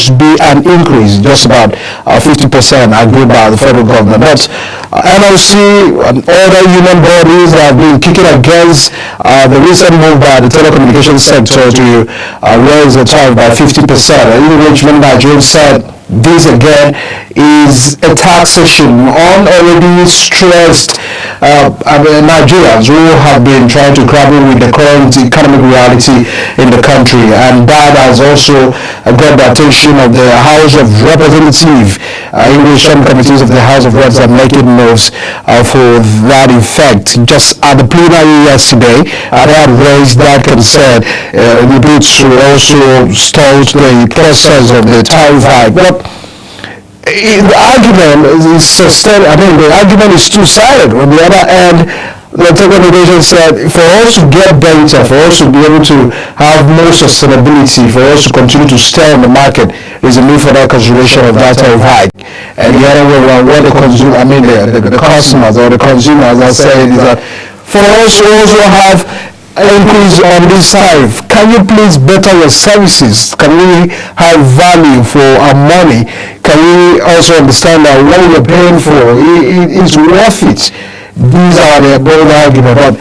to be an increase, just about 50% agreed by the federal government. But NLC and other union bodies have been kicking against the recent move by the telecommunications sector to raise the tariff by 50%. In which many Nigerians said this again is a taxation on already stressed Nigerians who have been trying to grapple with the current economic reality in the country, and that has also got the attention of the House of Representatives. In which some committees of the House of Reps are making moves for that effect. Just at the plenary yesterday, they had raised that concern in the bid to also stall the process of the tariff hike. But the argument is sustained. The argument is two-sided. On the other hand, the telecommunications said for us to get better, for us to be able to have more sustainability, for us to continue to stay on the market, there's a need for that consideration of that tariff hike. And the other way around, what the consumer, the customers or the consumers are saying is that for us to also have increase on this tariff, can you please better your services? Can we have value for our money? Can we also understand that what we're paying for is worth it? These are the bold arguments. But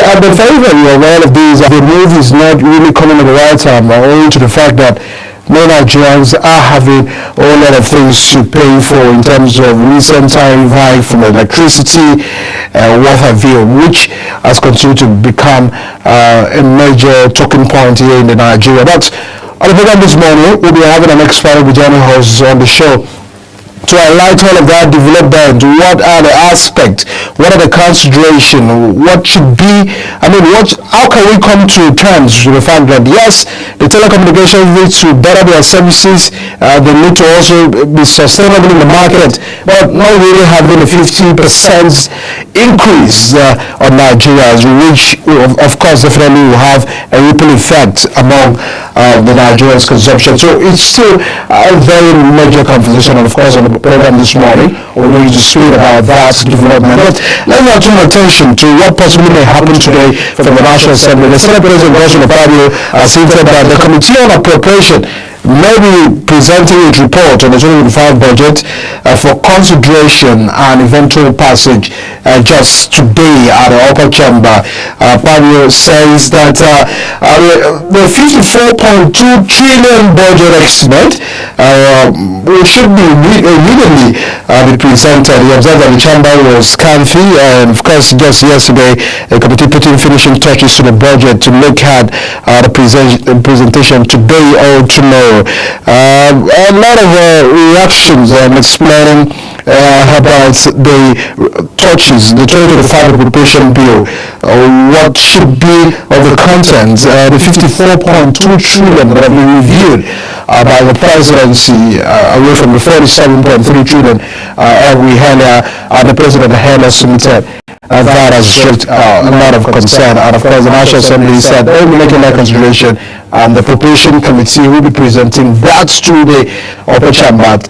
at the favor of all of these, the move is not really coming at the right time, owing to the fact that many Nigerians are having a whole lot of things to pay for in terms of recent tariff hike from electricity, what have you, which has continued to become a major talking point here in Nigeria. But on the program this morning, we'll be having an expert with joining us on the show to highlight all of that development. What are the aspects? What are the considerations? What should be? How can we come to terms with the fact that yes, the telecommunications need to better their services, they need to also be sustainable in the market, but not really having a 50% increase on Nigerians, which of course definitely will have a ripple effect among the Nigerians' consumption. So it's still a very major conversation, and of course on the program this morning we're going to speak about that development. But let's now turn attention to what possibly may happen today from the National Assembly. The Senate President Godswill Akpabio has hinted that the Committee on Appropriation may be presenting its report on the 2025 budget for consideration and eventual passage just today at the upper chamber. Akpabio says that the 54.2 trillion budget estimate should be immediately be presented. He observed that the chamber was scanty, and of course just yesterday the committee put in finishing touches to the budget to look at the presentation today or tomorrow. A lot of reactions explaining about the touches, the 2025 appropriation bill, what should be of the content, the 54.2 trillion that have been reviewed by the presidency away from the 47.3 trillion we had, the president had submitted. That has shaped a lot of concern, and of course the National Assembly said they will be making that consideration, and the Appropriation Committee will be presenting that to the upper chamber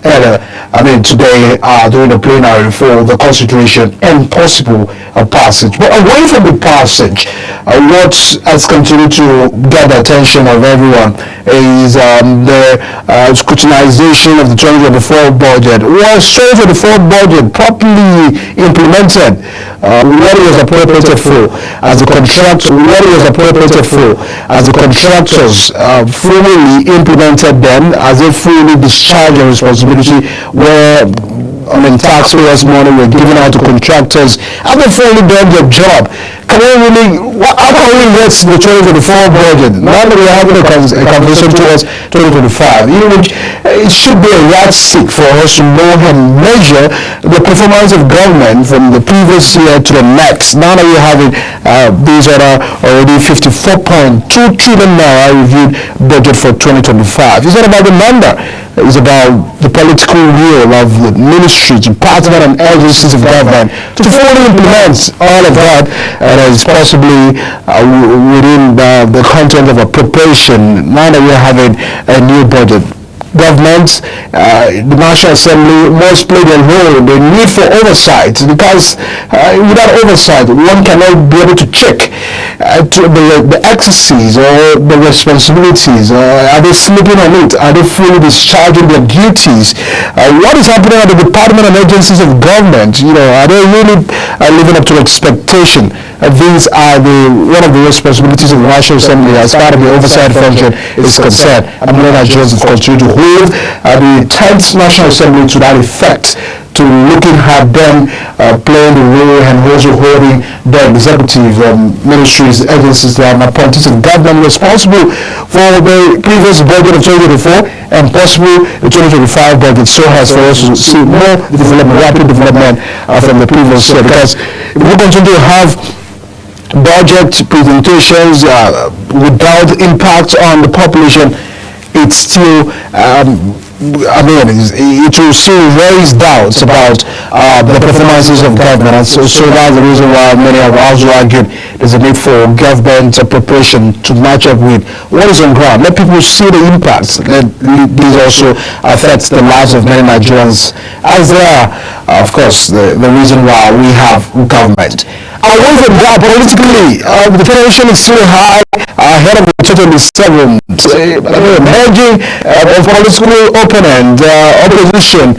today during the plenary for the consideration and possible passage. But away from the passage, what has continued to get the attention of everyone is the scrutinization of the 2024 budget. Was 2024 budget properly implemented? What it was appropriated for as the contract, what it was appropriated for as the contractors fully implemented them, as they fully discharged their responsibility where taxpayers' money were given out to contractors. Have they fully done their job? How can we get the 2024 budget? Now that we're having a conversation towards 2025, it should be a yardstick for us to know and measure the performance of government from the previous year to the next. Now that we're having these are already 54.2 trillion naira reviewed budget for 2025. It's not about the number. It's about the political will of the ministry, department and agencies of government to fully implement all of that that is possibly within the content of appropriation. Now that we're having a new budget, government, the National Assembly must play their role. The need for oversight, because without oversight, one cannot be able to check the excesses or the responsibilities. Are they sleeping on it? Are they fully discharging their duties? What is happening at the department and agencies of government? Are they really living up to expectation? These are one of the responsibilities of the National Assembly as part of the oversight function is concerned. And many Nigerians will continue to hold the 10th National Assembly to that effect, to looking at them playing the role and also holding the executive ministries, agencies that are appointed to the government responsible for the previous budget of 2024 and possibly the 2025 budget, so as for us to see more development, rapid development from the previous year. Because if we continue to have budget presentations without impact on the population, it's still it will still raise doubts about the performances of government. And so that's the reason why many have also argued there's a need for government preparation to match up with what is on ground. Let people see the impacts. These also affects the lives of many Nigerians, as they are, of course, the reason why we have government. Away from that, politically, the tension is still high ahead of the 2027. Emerging political opposition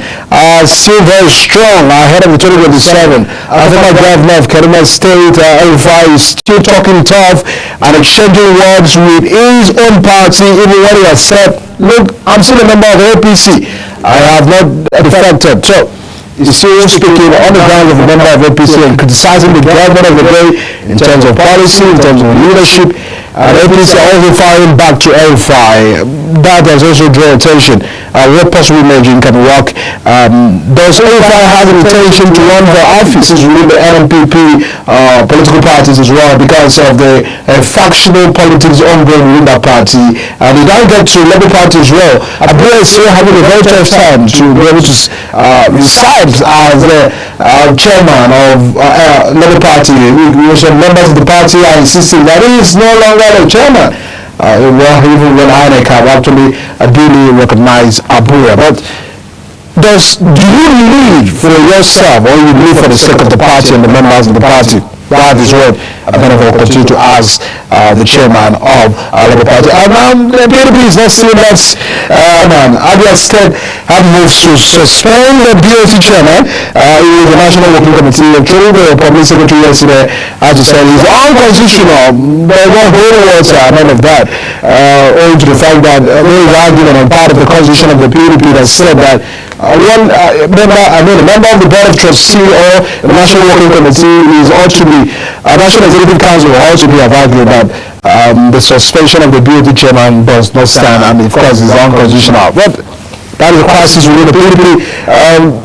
still very strong ahead of the 2027. Former governor of Kaduna State, El-Rufai, is still talking tough and exchanging words with his own party, even when he has said, look, I'm still a member of APC. I have not defected. So, he's still speaking on the grounds of a member of APC and criticizing the government of the day in terms of policy, in terms of leadership. And APC are also firing back to El-Rufai. That has also drawn attention. What possible merging can work? Does El-Rufai have an intention to run for offices within the NNPP political parties as well, because of the factional politics ongoing within that party? And he don't get to Labour Party as well. Abuja is still having a very tough time to be able to decide as the chairman of Labour Party. Some members of the party are insisting that he is no longer the chairman. Even when INEC have actually duly recognized Abuja. But do you lead for yourself, or you lead for the sake of the party and the members of the party? That is what Benevol continue to ask the chairman of Labour Party. The PDP is not still that. Abia State have moved to suspend the BOT chairman. The National Working Committee, through the Public Secretary yesterday, as you said, is unconstitutional. They won't hold water, none of that. Owing to the fact that there is argument on part of the constitution of the PDP that said that a member of the Board of Trustees or the National Working Committee is ought to be, National Executive Council ought to be arguing that the suspension of the BOT chairman does not stand, and of course is unconstitutional. But that is a crisis within the PDP.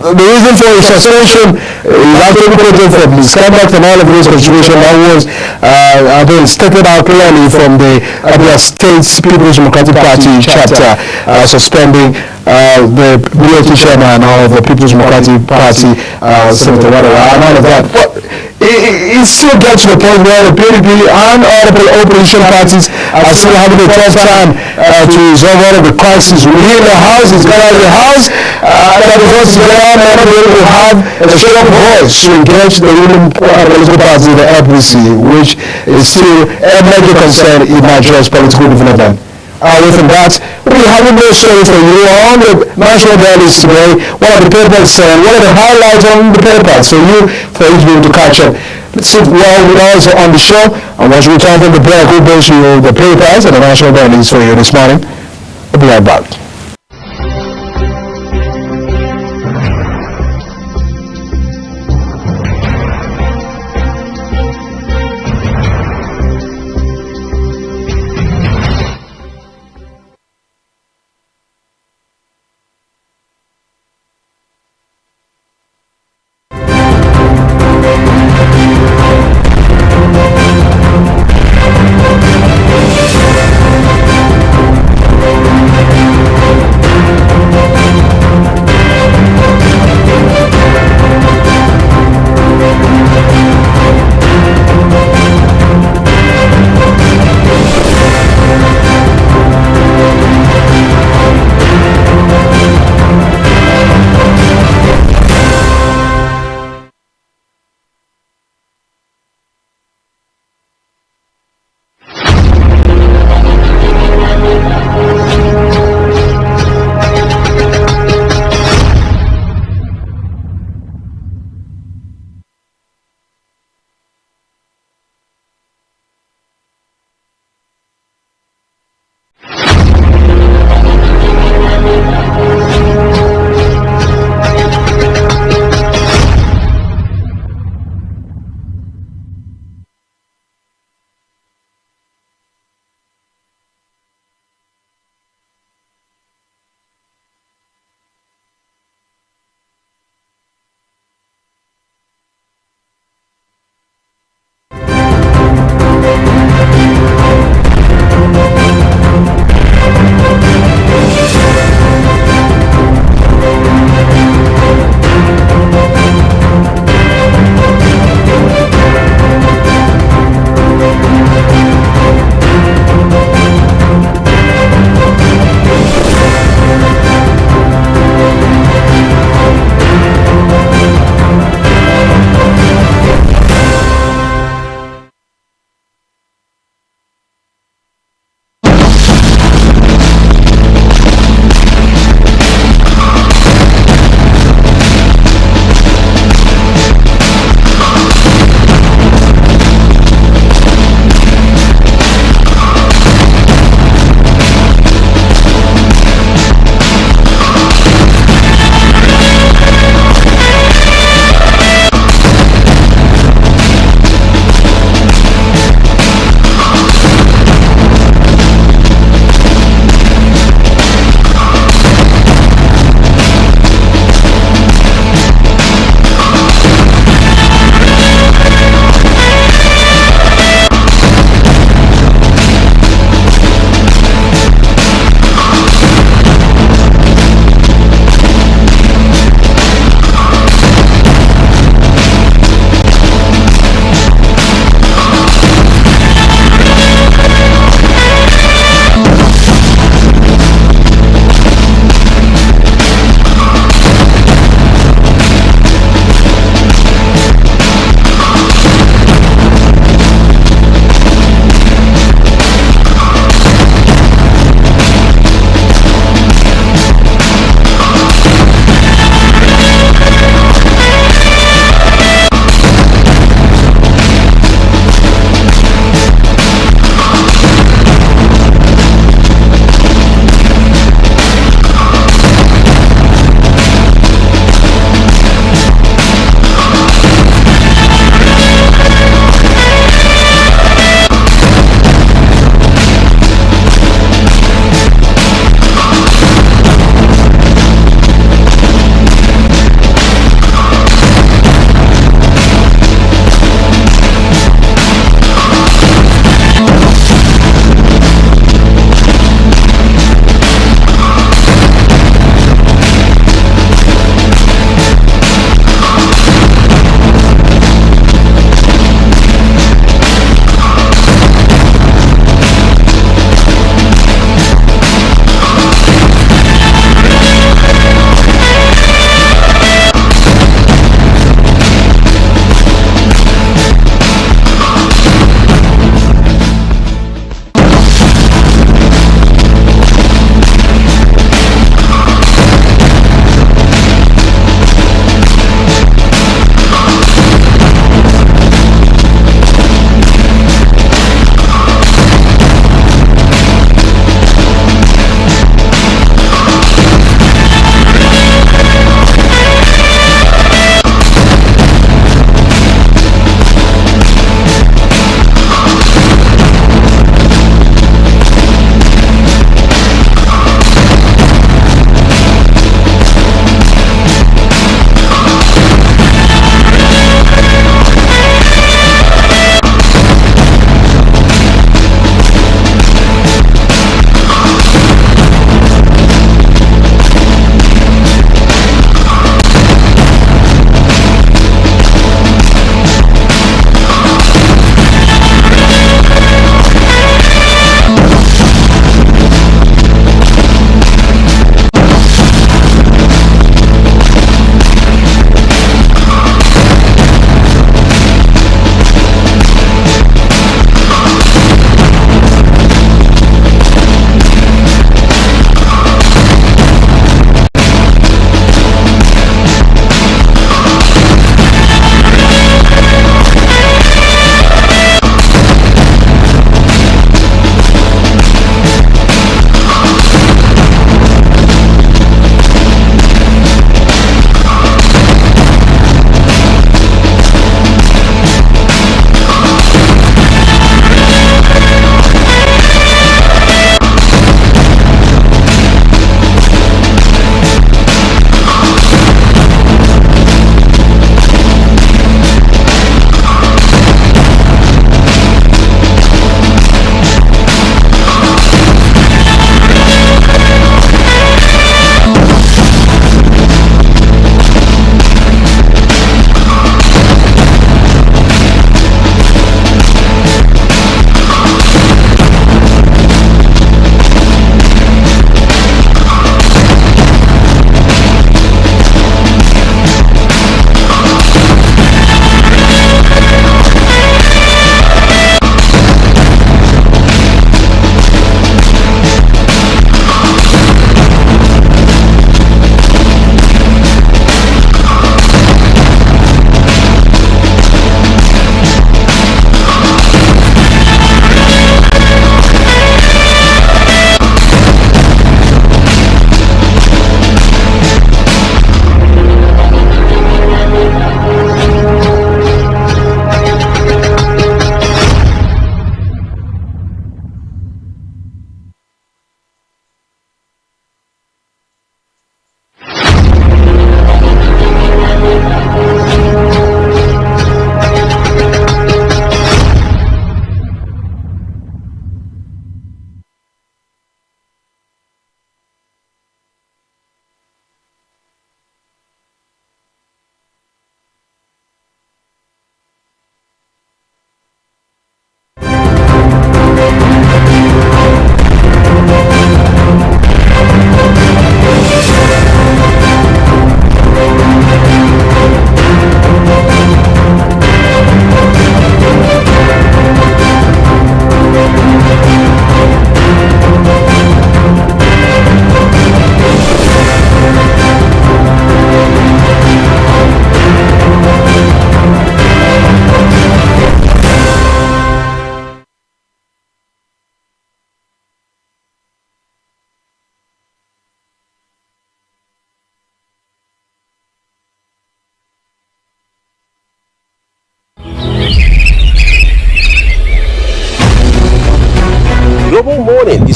The reason for the suspension is actually quoted from misconduct and all of this contribution that was stated out clearly from the Abia State People's Democratic Party chapter suspending the BOT chairman of the People's Democratic Party, Senator Wadara, and all of that. But it still gets to the point where the PDP and all the opposition parties are still having a tough time to resolve all of the crises within the House. It's got the House that is also there, not able to have a strong voice to engage the ruling political party, the LPC, which is still a major concern in Nigeria's political development. Away from that, we'll be having more stories for you on the national dailies today. What are the papers saying? What are the highlights on the papers for you to be able to catch up? Let's sit well with us on the show, and once we return from the break, we'll bring you the papers and the national dailies for you this morning. We'll be right back.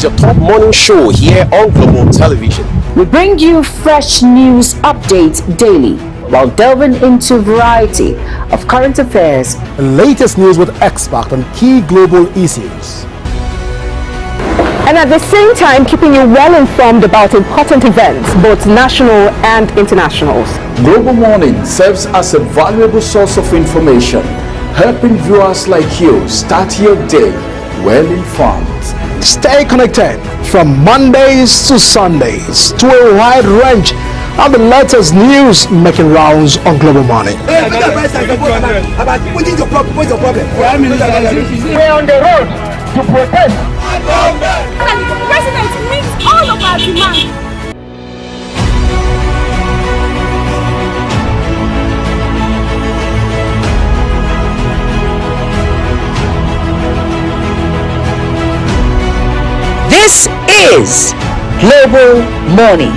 your top morning show here on Global Television. We bring you fresh news updates daily while delving into a variety of current affairs and latest news with experts on key global issues. And at the same time, keeping you well informed about important events, both national and international. Global Morning serves as a valuable source of information, helping viewers like you start your day well informed. Stay connected from Mondays to Sundays to a wide range of the latest news making rounds on Global Morning. We're on the road to protest. And the president meets all of our demands. This is Global Morning.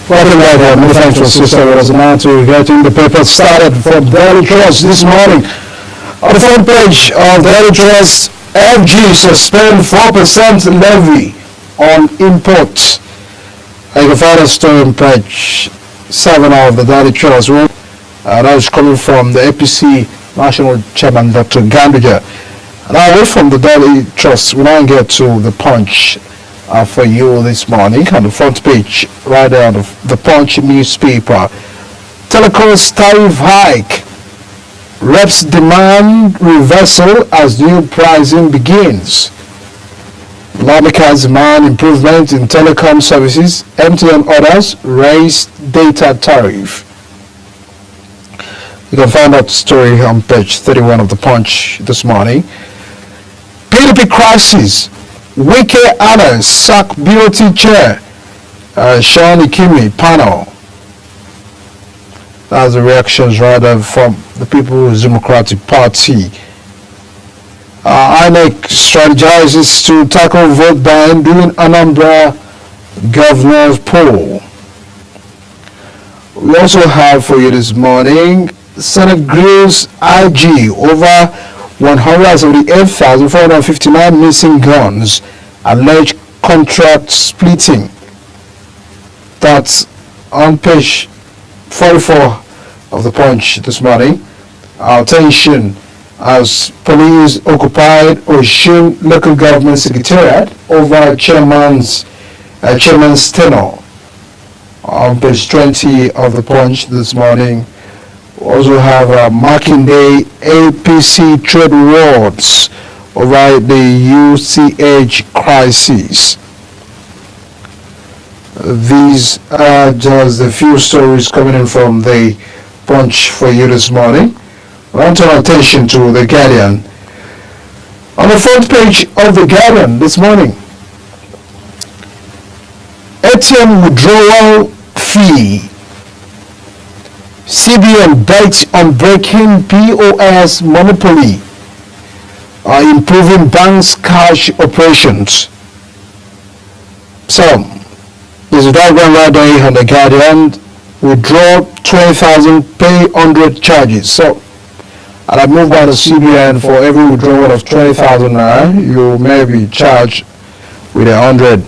Welcome back, many thanks to Sister Rosamond to getting the paper started from Daily Trust this morning. On the front page of Daily Trust, FG suspend 4% levy on imports. I can find a story in page 7 of the Daily Trust. That is coming from the APC National Chairman, Dr. Ganduje. Now, away from the Daily Trust, we now get to the Punch. For you this morning on the front page, right there on the Punch newspaper. Telecom's tariff hike. Reps demand reversal as new pricing begins. Lawmakers demand improvement in telecom services. MTN orders raise data tariff. You can find that story on page 31 of the Punch this morning. PDP crisis. Wike Anna sack BOT chair. Sean Ikimi panel. That's the reactions rather from the People's Democratic Party. INEC strategizes to tackle vote buying during Anambra governor's poll. We also have for you this morning, Senate grills IG over 178,459 missing guns, alleged contract splitting. That's on page 44 of the Punch this morning. Our attention as police occupied Osun local government secretariat over chairman's tenure. On page 20 of the Punch this morning, we also have Makinde APC trade wars over the UCH crisis. These are just a few stories coming in from the Punch for you this morning. I want to turn attention to The Guardian. On the front page of The Guardian this morning, ATM withdrawal fee. CBN bites on breaking POS monopoly, improving banks' cash operations. So, there's a diagram right there on The Guardian. Withdraw 20,000, pay 100 charges. So, and I move down to CBN for every withdrawal of 20,000 naira, you may be charged with 100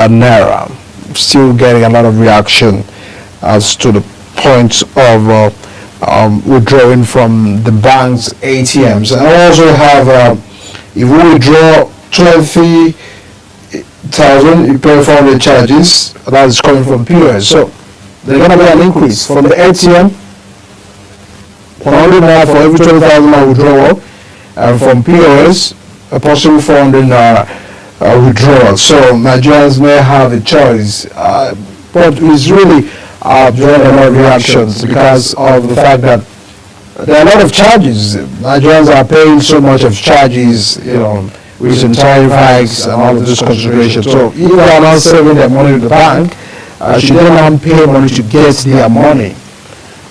naira. Still getting a lot of reaction as to the point of withdrawing from the bank's ATMs. And I also have, if you withdraw 20,000, you pay 400 charges. That is coming from POS. So there's going to be an increase from the ATM. 100 naira for every 20,000 naira withdrawal, and from POS, a possible 400 naira withdrawal. So Nigerians may have a choice, but it's really drawing a lot of reactions because of the fact that there are a lot of charges. Nigerians are paying so much of charges, recent tariff hikes and all of this consideration. So if they are not saving their money in the bank, should they not pay money to get their money?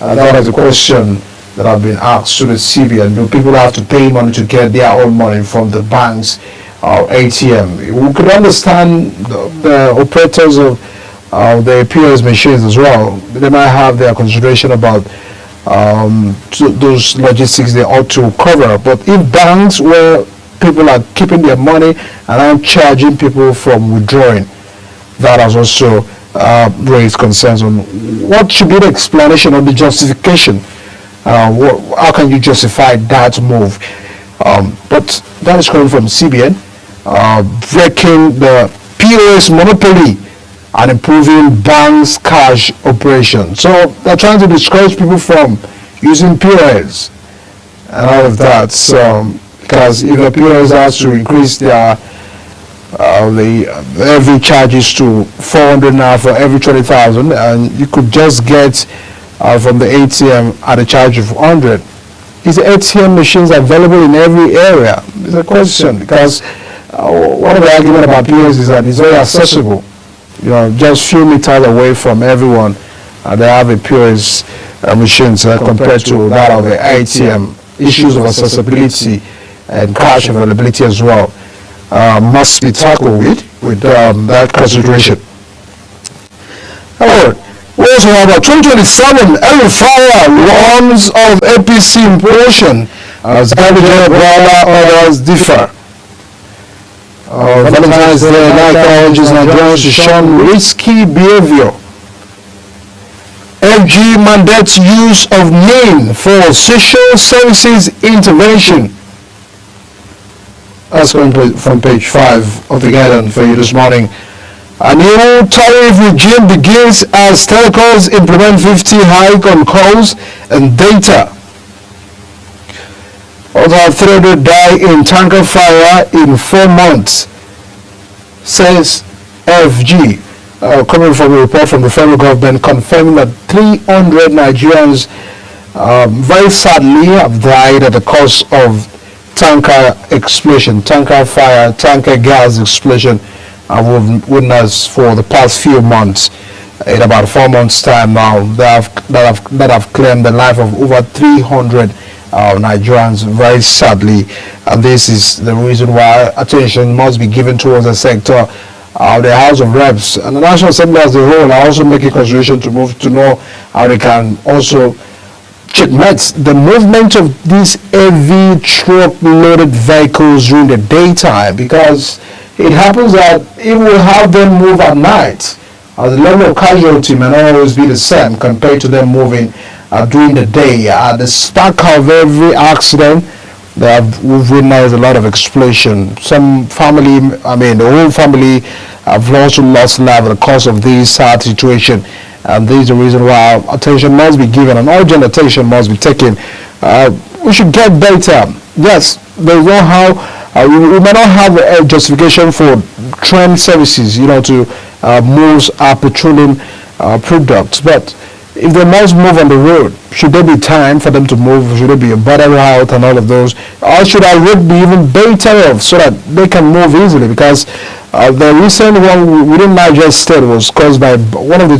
That is the question that have been asked to the CBN. Do people have to pay money to get their own money from the banks or ATM? We could understand the operators of the POS machines as well. They might have their consideration about those logistics they ought to cover. But if banks where people are keeping their money and are charging people from withdrawing, that has also raised concerns on what should be the explanation or the justification. How can you justify that move? But that is coming from CBN, breaking the POS monopoly and improving banks' cash operation. So they're trying to discourage people from using POS and all of that. So, because if the POS has to increase their every charges to 400 now for every 20,000, and you could just get from the ATM at a charge of 100. Is the ATM machines available in every area? It's a question, because one of the arguments about POS is that it's very accessible. Just few meters away from everyone, they have a POS machines compared to that of the ATM. Issues of accessibility and cash availability as well must be tackled with that consideration. However, we also have a 2027 El-Fire warns of APC implosion as Gambia Brother others differ. Valentine's Day night urges Nigerians to shun risky behavior. FG mandates use of NIN for social services intervention. That's going from page 5 of the Guardian for you this morning. A new tariff regime begins as telcos implement 50 hike on calls and data. Over 300 die in tanker fire in 4 months, says FG. Coming from a report from the federal government confirming that 300 Nigerians very sadly have died at the cause of tanker explosion, tanker fire, tanker gas explosion. We've witnessed for the past few months. In about 4 months' time now, that have claimed the life of over 300 Nigerians very sadly, and this is the reason why attention must be given towards the sector the House of Reps and the National Assembly as a whole are also making consideration to move to know how they can also checkmate the movement of these heavy truck-loaded vehicles during the daytime, because it happens that if we have them move at night, the level of casualty may not always be the same compared to them moving during the day. The spark of every accident that we've witnessed a lot of explosion. Some family, the whole family have also lost life because of this sad situation. And this is the reason why attention must be given, and urgent attention must be taken. We should get better. Yes, there's no how. We may not have a justification for train services, to move our petroleum products, but if they must move on the road, should there be time for them to move? Should there be a better route and all of those? Or should our road be even better off so that they can move easily? Because the recent one within Niger State was caused by one of the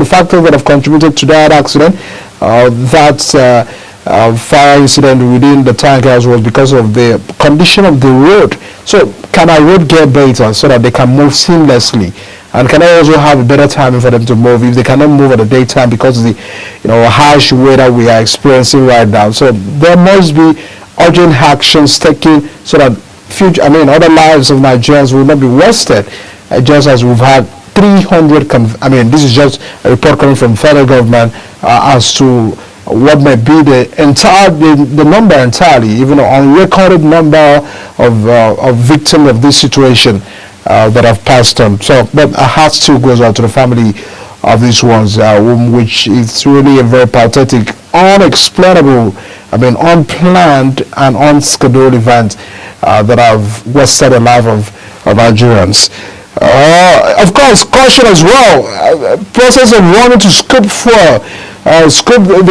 factors that have contributed to that accident. Fire incident within the tankers was because of the condition of the road. So can our road get better so that they can move seamlessly? And can I also have a better timing for them to move if they cannot move at the daytime because of the harsh weather we are experiencing right now? So there must be urgent actions taken so that other lives of Nigerians will not be wasted, just as we've had 300 this is just a report coming from federal government as to what may be the number entirely, even an unrecorded number of victims of this situation that have passed on. So, but a heart still goes out to the family of these ones, which is really a very pathetic, unexplainable, unplanned and unscheduled event that have wasted the life of Nigerians. Of course, caution as well. Process of wanting to scoop the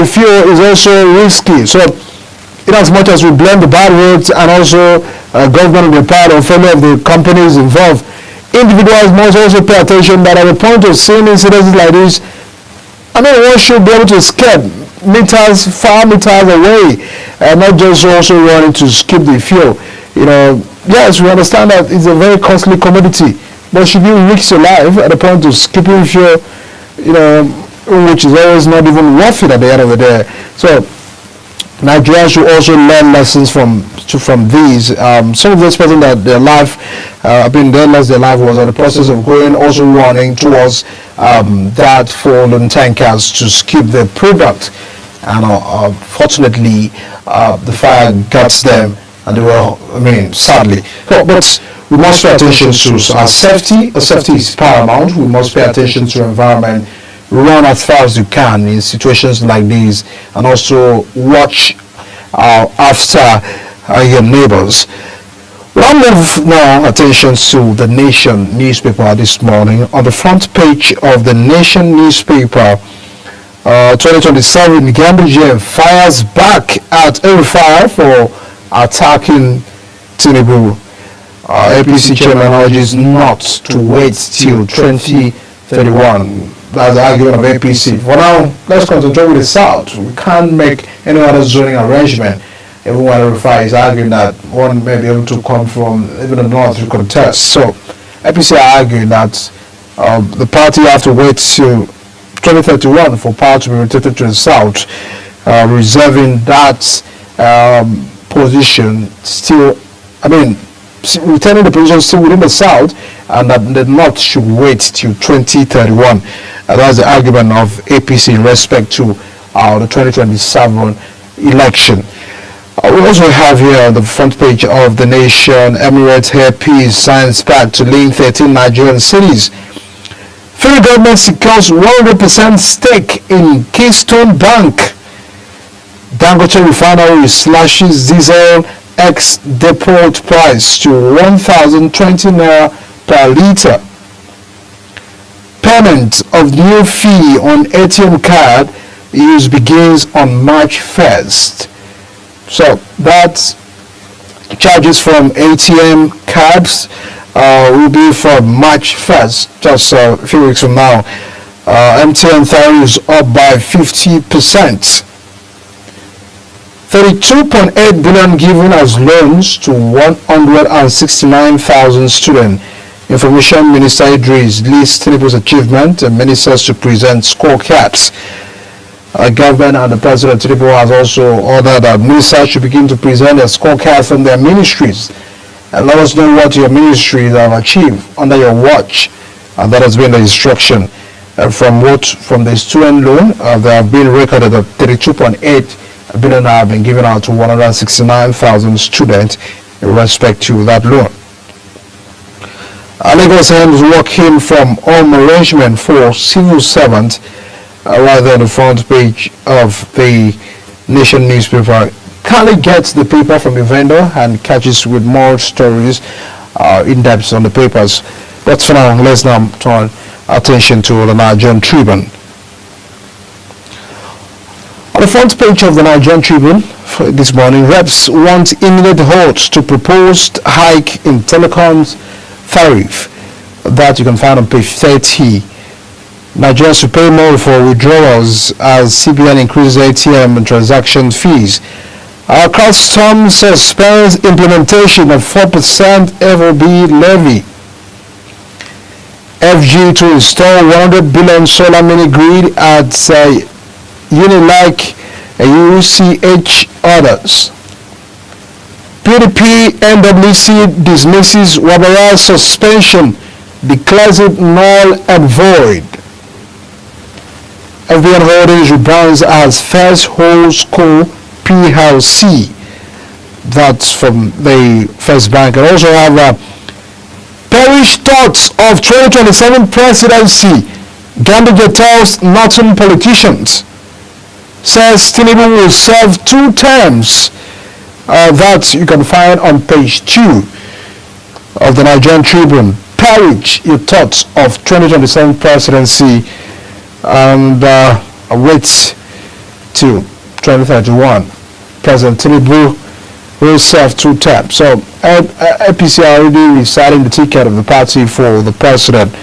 fuel is also risky. So, in as much as we blame the bad roads and also government on the part of failure of the companies involved, individuals must also pay attention that at the point of seeing incidents like this, one should be able to escape far meters away, and not just also running to skip the fuel. Yes, we understand that it's a very costly commodity, but should you risk your life at the point of skipping fuel, which is always not even worth it at the end of the day. So Nigerians should also learn lessons from these. Some of those persons that their life, they lost their life was in the process of also running towards that fallen tankers to skip their product, and fortunately the fire got them, and they were, sadly. But we must pay attention to our safety. Safety is paramount. We must pay attention to environment. Run as far as you can in situations like these, and also watch after your neighbors. We'll move now attention to the Nation newspaper this morning. On the front page of the Nation newspaper, 2027 Gambia fires back at El-Rufai for attacking Tinubu. APC chairman urges not to wait till 2031. That's the argument of APC. For now, let's concentrate with the South. We can't make any other zoning arrangement. Everyone El-Rufai is arguing that one may be able to come from even the North to contest. So, APC are arguing that the party have to wait till 2031 for power to be rotated to the South, reserving that position still, retaining the position still within the South, and that the North should wait till 2031. That's the argument of APC in respect to the 2027 election. We also have here on the front page of the Nation, Emirates Air Peace signs pact to link 13 Nigerian cities. Federal government secures 100% stake in Keystone Bank. Dangote Refinery slashes diesel ex-depot price to 1,020 naira per litre. Payment of new fee on ATM card use begins on March 1st. So that charges from ATM cards will be from March 1st, just a few weeks from now. MTN tariffs up by 50%. 32.8 billion given as loans to 169,000 students. Information Minister Idris lists Tinubu's achievement and ministers to present scorecards. Government and the President Tinubu has also ordered that ministers should begin to present their scorecards from their ministries and let us know what your ministries have achieved under your watch. And that has been the instruction. From the student loan, there have been recorded that 32.8 billion have been given out to 169,000 students in respect to that loan. Lagos is working from home arrangement for civil servants right there on the front page of the Nation newspaper. Kindly gets the paper from the vendor and catches with more stories in depth on the papers. But for now, let's now turn attention to the Nigerian Tribune. On the front page of the Nigerian Tribune this morning, reps want immediate halt to proposed hike in telecoms tariff. That you can find on page 30. Nigerians to pay more for withdrawals as CBN increases ATM and transaction fees. Our Customs suspends implementation of 4% FOB levy. FG to install 100 billion solar mini grid at Unilike UCH orders. PDP NWC dismisses Wabara's suspension, declares it null and void. FBN Holdings rebrands as First Whole School PLC. That's from the First Bank. And also have Perish thoughts of 2027 presidency. Gandhi tells Northern politicians. Says Tinubu will serve 2 terms. That you can find on page 2 of the Nigerian Tribune. Perish your thoughts of 2027 presidency and waits to 2031. President Tinubu will serve 2 terms. So APC are already deciding the ticket of the party for the president.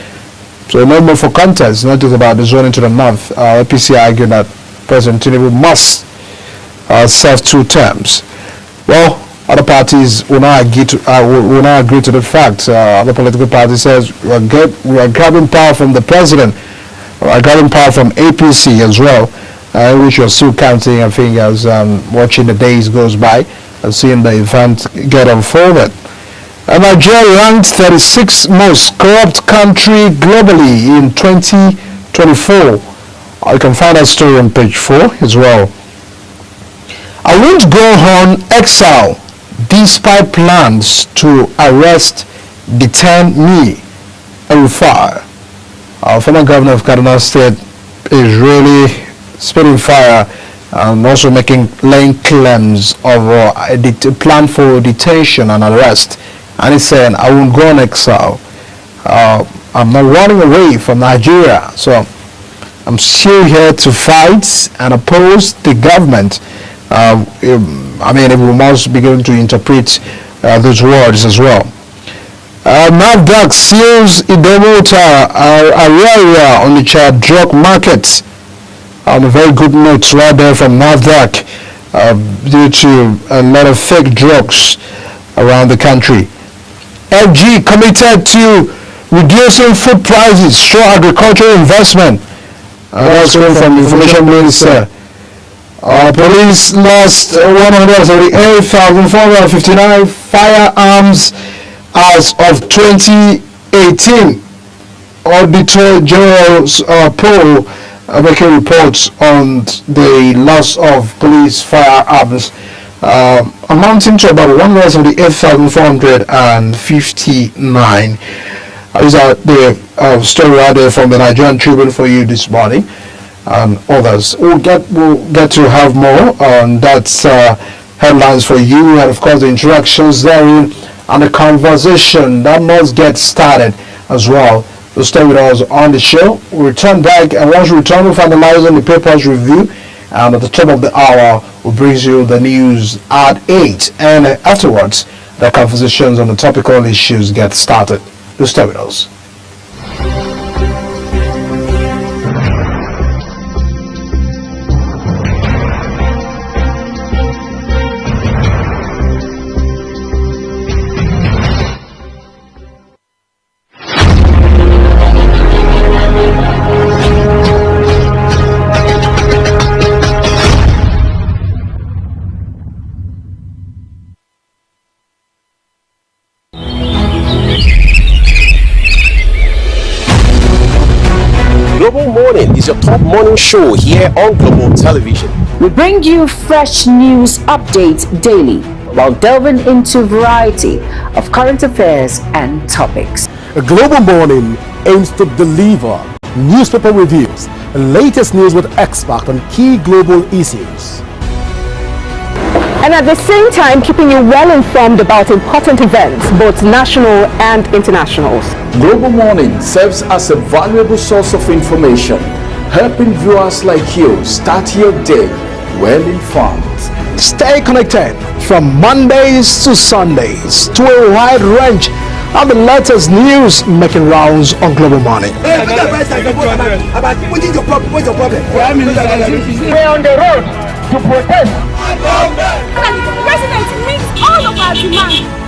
So no more for contest, not just about the zoning to the north. APC argue that President Tinubu must serve 2 terms. Well, other parties will not agree to the fact. Other political parties says we are grabbing power from the president. We are grabbing power from APC as well, which you're still counting, I think, as watching the days goes by and seeing the event get unfolded. Nigeria ranked 36th most corrupt country globally in 2024. You can find that story on page 4 as well. I won't go on exile despite plans to arrest, detain me, and fire. Our former governor of Kaduna State is really spitting fire and also laying claims of a plan for detention and arrest. And he's saying, I won't go on exile. I'm not running away from Nigeria. So I'm still here to fight and oppose the government. We must begin to interpret those words as well. NAFDAC seals Idemota area on the drug market. A very good note right there from NAFDAC due to a lot of fake drugs around the country. FG committed to reducing food prices through agricultural investment. That's coming from Information Minister. Police lost 178,459 firearms as of 2018. Auditor General's poll making reports on the loss of police firearms amounting to about 178,459. These are the story right there from the Nigerian Tribune for you this morning. And others. We'll get to have more on that headlines for you, and of course the interactions therein and the conversation that must get started as well. So stay with us on the show. We'll return back, and once we return, we'll finalize on the papers review, and at the top of the hour we'll bring you the news at 8, and afterwards the conversations on the topical issues get started. So stay with us. is your top morning show here on Global Television. We bring you fresh news updates daily while delving into a variety of current affairs and topics. A Global Morning aims to deliver newspaper reviews, latest news with experts on key global issues, And at the same time, keeping you well informed about important events, both national and internationals. Global Morning serves as a valuable source of information, helping viewers like you start your day well informed. Stay connected from Mondays to Sundays to a wide range of the latest news making rounds on Global Morning. We're on the road to protest. And the president meets all of our demands.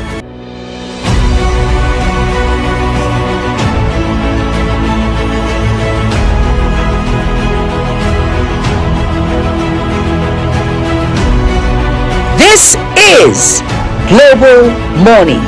This is Global Morning.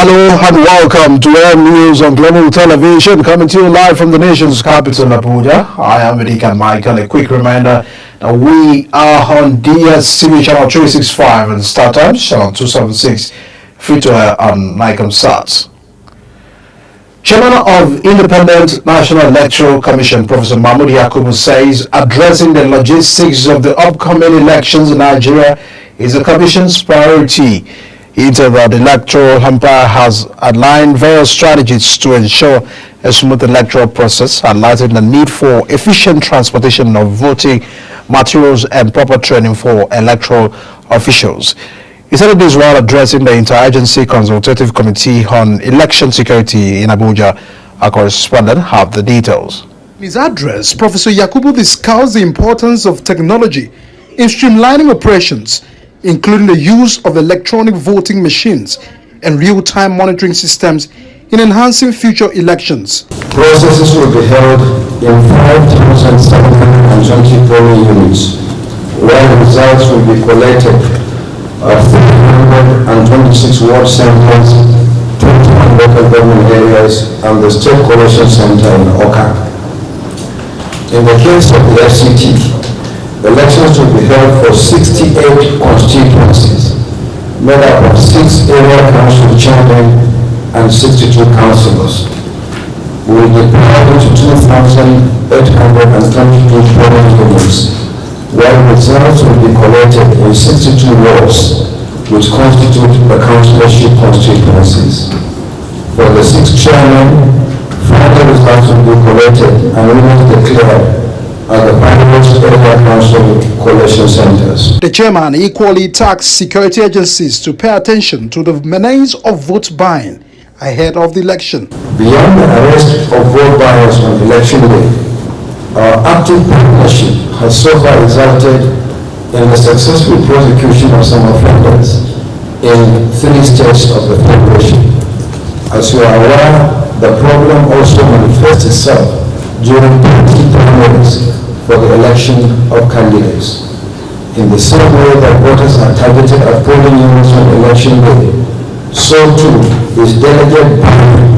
Hello and welcome to M News on Global Television, coming to you live from the nation's capital, Abuja. I am Edika Michael. A quick reminder that we are on DSTV channel 365 and Star Times channel 276, free to air on Nikon Sats. Chairman of Independent National Electoral Commission, Professor Mahmood Yakubu, says addressing the logistics of the upcoming elections in Nigeria is the Commission's priority. He hinted that the electoral umpire has outlined various strategies to ensure a smooth electoral process, highlighting the need for efficient transportation of voting materials and proper training for electoral officials. He said this while addressing the Interagency Consultative Committee on Election Security in Abuja. Our correspondent have the details. In his address, Professor Yakubu discussed the importance of technology in streamlining operations, including the use of electronic voting machines and real-time monitoring systems in enhancing future elections. Processes will be held in 5,720 polling units, where results will be collected at 326 ward centers, 21 local government areas, and the State Collation Center in Oka. In the case of the FCT, elections will be held for 68 constituencies, made up of 6 area council chairmen and 62 councillors. We will deploy into 2,822 polling units, while results will be collected in 62 wards, which constitute the councillorship constituencies. For the 6 chairmen, further results will be collected and winners declared at the various area council collation centers. The chairman equally tasked security agencies to pay attention to the menace of vote buying ahead of the election. Beyond the arrest of vote buyers on election day, our active partnership has so far resulted in the successful prosecution of some offenders in 3 states of the Federation. As you are aware, the problem also manifests itself during party primaries for the election of candidates. In the same way that voters are targeted at polling units on election day, so too is delegate buying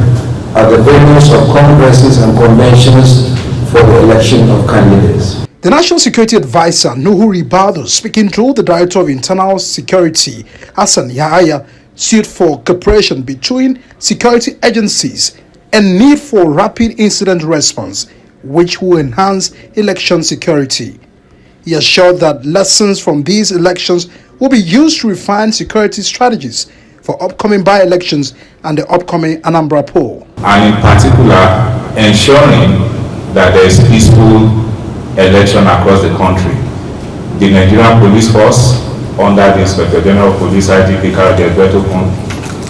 at the venues of congresses and conventions for the election of candidates. The National Security Advisor, Nuhu Ribadu, speaking through the Director of Internal Security, Hassan Yahaya, sued for cooperation between security agencies and need for rapid incident response, which will enhance election security. He assured that lessons from these elections will be used to refine security strategies for upcoming by-elections and the upcoming Anambra poll. And in particular, ensuring that there is peaceful election across the country. The Nigerian Police Force, under the Inspector General of Police IGP Kayode Egbetokun,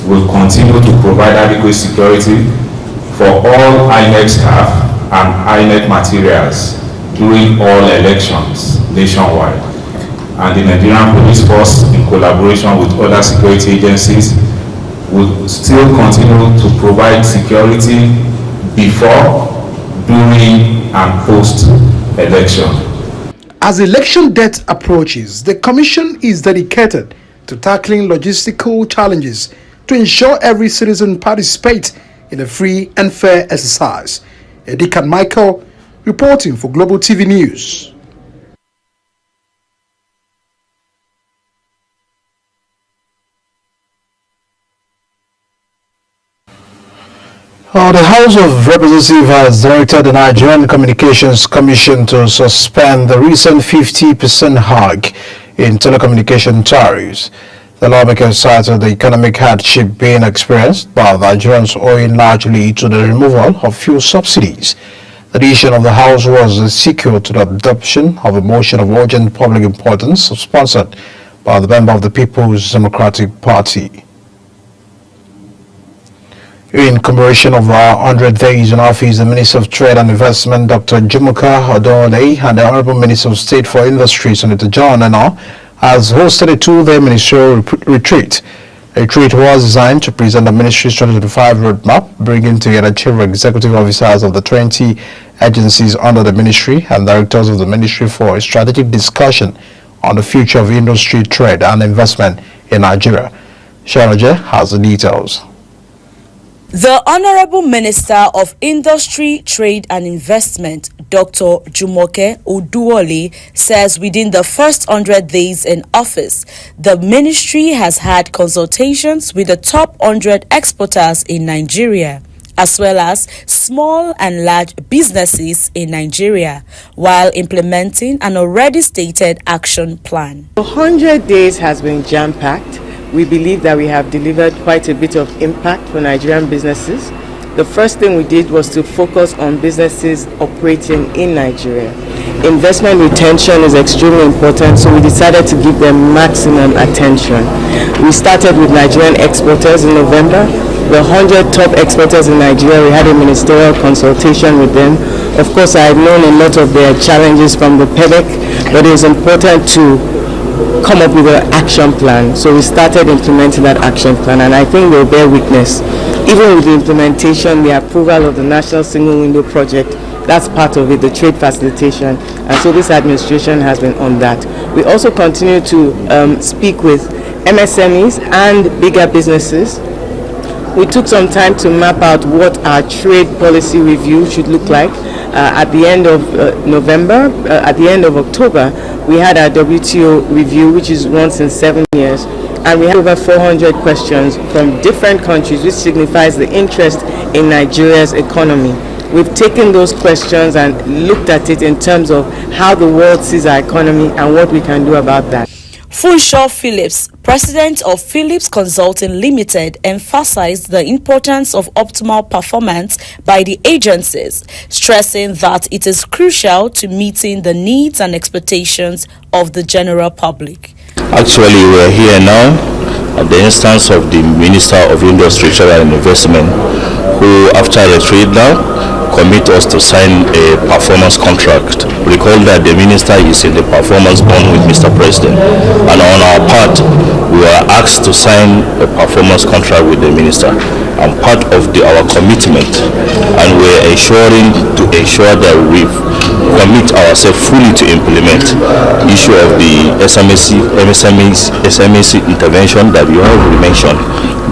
will continue to provide adequate security for all INEC staff and INEC materials during all elections nationwide. And the Nigerian Police Force, in collaboration with other security agencies, will still continue to provide security before, during, and post-election. As election date approaches, the Commission is dedicated to tackling logistical challenges to ensure every citizen participates in a free and fair exercise. Edika Michael reporting for Global TV News. The House of Representatives has directed the Nigerian Communications Commission to suspend the recent 50% hike in telecommunication tariffs. The lawmakers cited the economic hardship being experienced by Nigerians owing largely to the removal of fuel subsidies. The decision of the House was a sequel to the adoption of a motion of urgent public importance sponsored by the member of the People's Democratic Party. In commemoration of our 100 days in office, the Minister of Trade and Investment, Dr. Jumoke Odone, and the Honorable Minister of State for Industry, Senator John Eno, has hosted a 2-day ministerial retreat. The retreat was designed to present the ministry's 2025 roadmap, bringing together chief executive officers of the 20 agencies under the ministry and directors of the ministry for a strategic discussion on the future of industry, trade, and investment in Nigeria. Sharaje has the details. The Honorable Minister of Industry, Trade and Investment, Dr. Jumoke Oduwole, says within the first 100 days in office, the ministry has had consultations with the top 100 exporters in Nigeria, as well as small and large businesses in Nigeria, while implementing an already stated action plan. 100 days has been jam-packed. We believe that we have delivered quite a bit of impact for Nigerian businesses. The first thing we did was to focus on businesses operating in Nigeria. Investment retention is extremely important, so we decided to give them maximum attention. We started with Nigerian exporters in November. The 100 top exporters in Nigeria, we had a ministerial consultation with them. Of course, I have known a lot of their challenges from the PEDEC, but it is important to come up with an action plan. So we started implementing that action plan, and I think they'll bear witness. Even with the implementation, the approval of the National Single Window Project, that's part of it, the trade facilitation, and so this administration has been on that. We also continue to speak with MSMEs and bigger businesses. We took some time to map out what our trade policy review should look like. At the end of November, at the end of October, we had our WTO review, which is once in 7 years, and we had over 400 questions from different countries, which signifies the interest in Nigeria's economy. We've taken those questions and looked at it in terms of how the world sees our economy and what we can do about that. Funshaw Phillips, president of Phillips Consulting Limited, emphasized the importance of optimal performance by the agencies, stressing that it is crucial to meeting the needs and expectations of the general public. Actually, we are here now at the instance of the Minister of Industry, Trade and Investment, who, after a retreat now, commit us to sign a performance contract. Recall that the minister is in the performance bond with Mr. President, and on our part, we were asked to sign a performance contract with the minister, and part of our commitment, and we're ensure that we commit ourselves fully to implement the issue of the SMEC intervention that you have mentioned,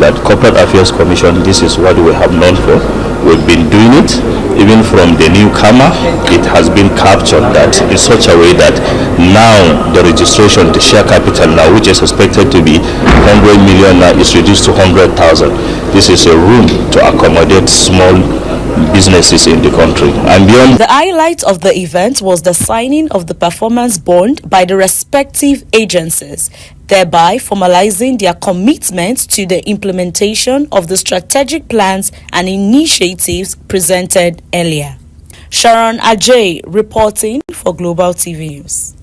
that Corporate Affairs Commission, this is what we have known for. We've been doing it. Even from the newcomer, it has been captured that in such a way that now the registration, the share capital now, which is expected to be 100 million, now is reduced to 100,000. This is a room to accommodate small businesses in the country and beyond. The highlight of the event was the signing of the performance bond by the respective agencies, thereby formalizing their commitment to the implementation of the strategic plans and initiatives presented earlier. Sharon Ajay reporting for Global TV News.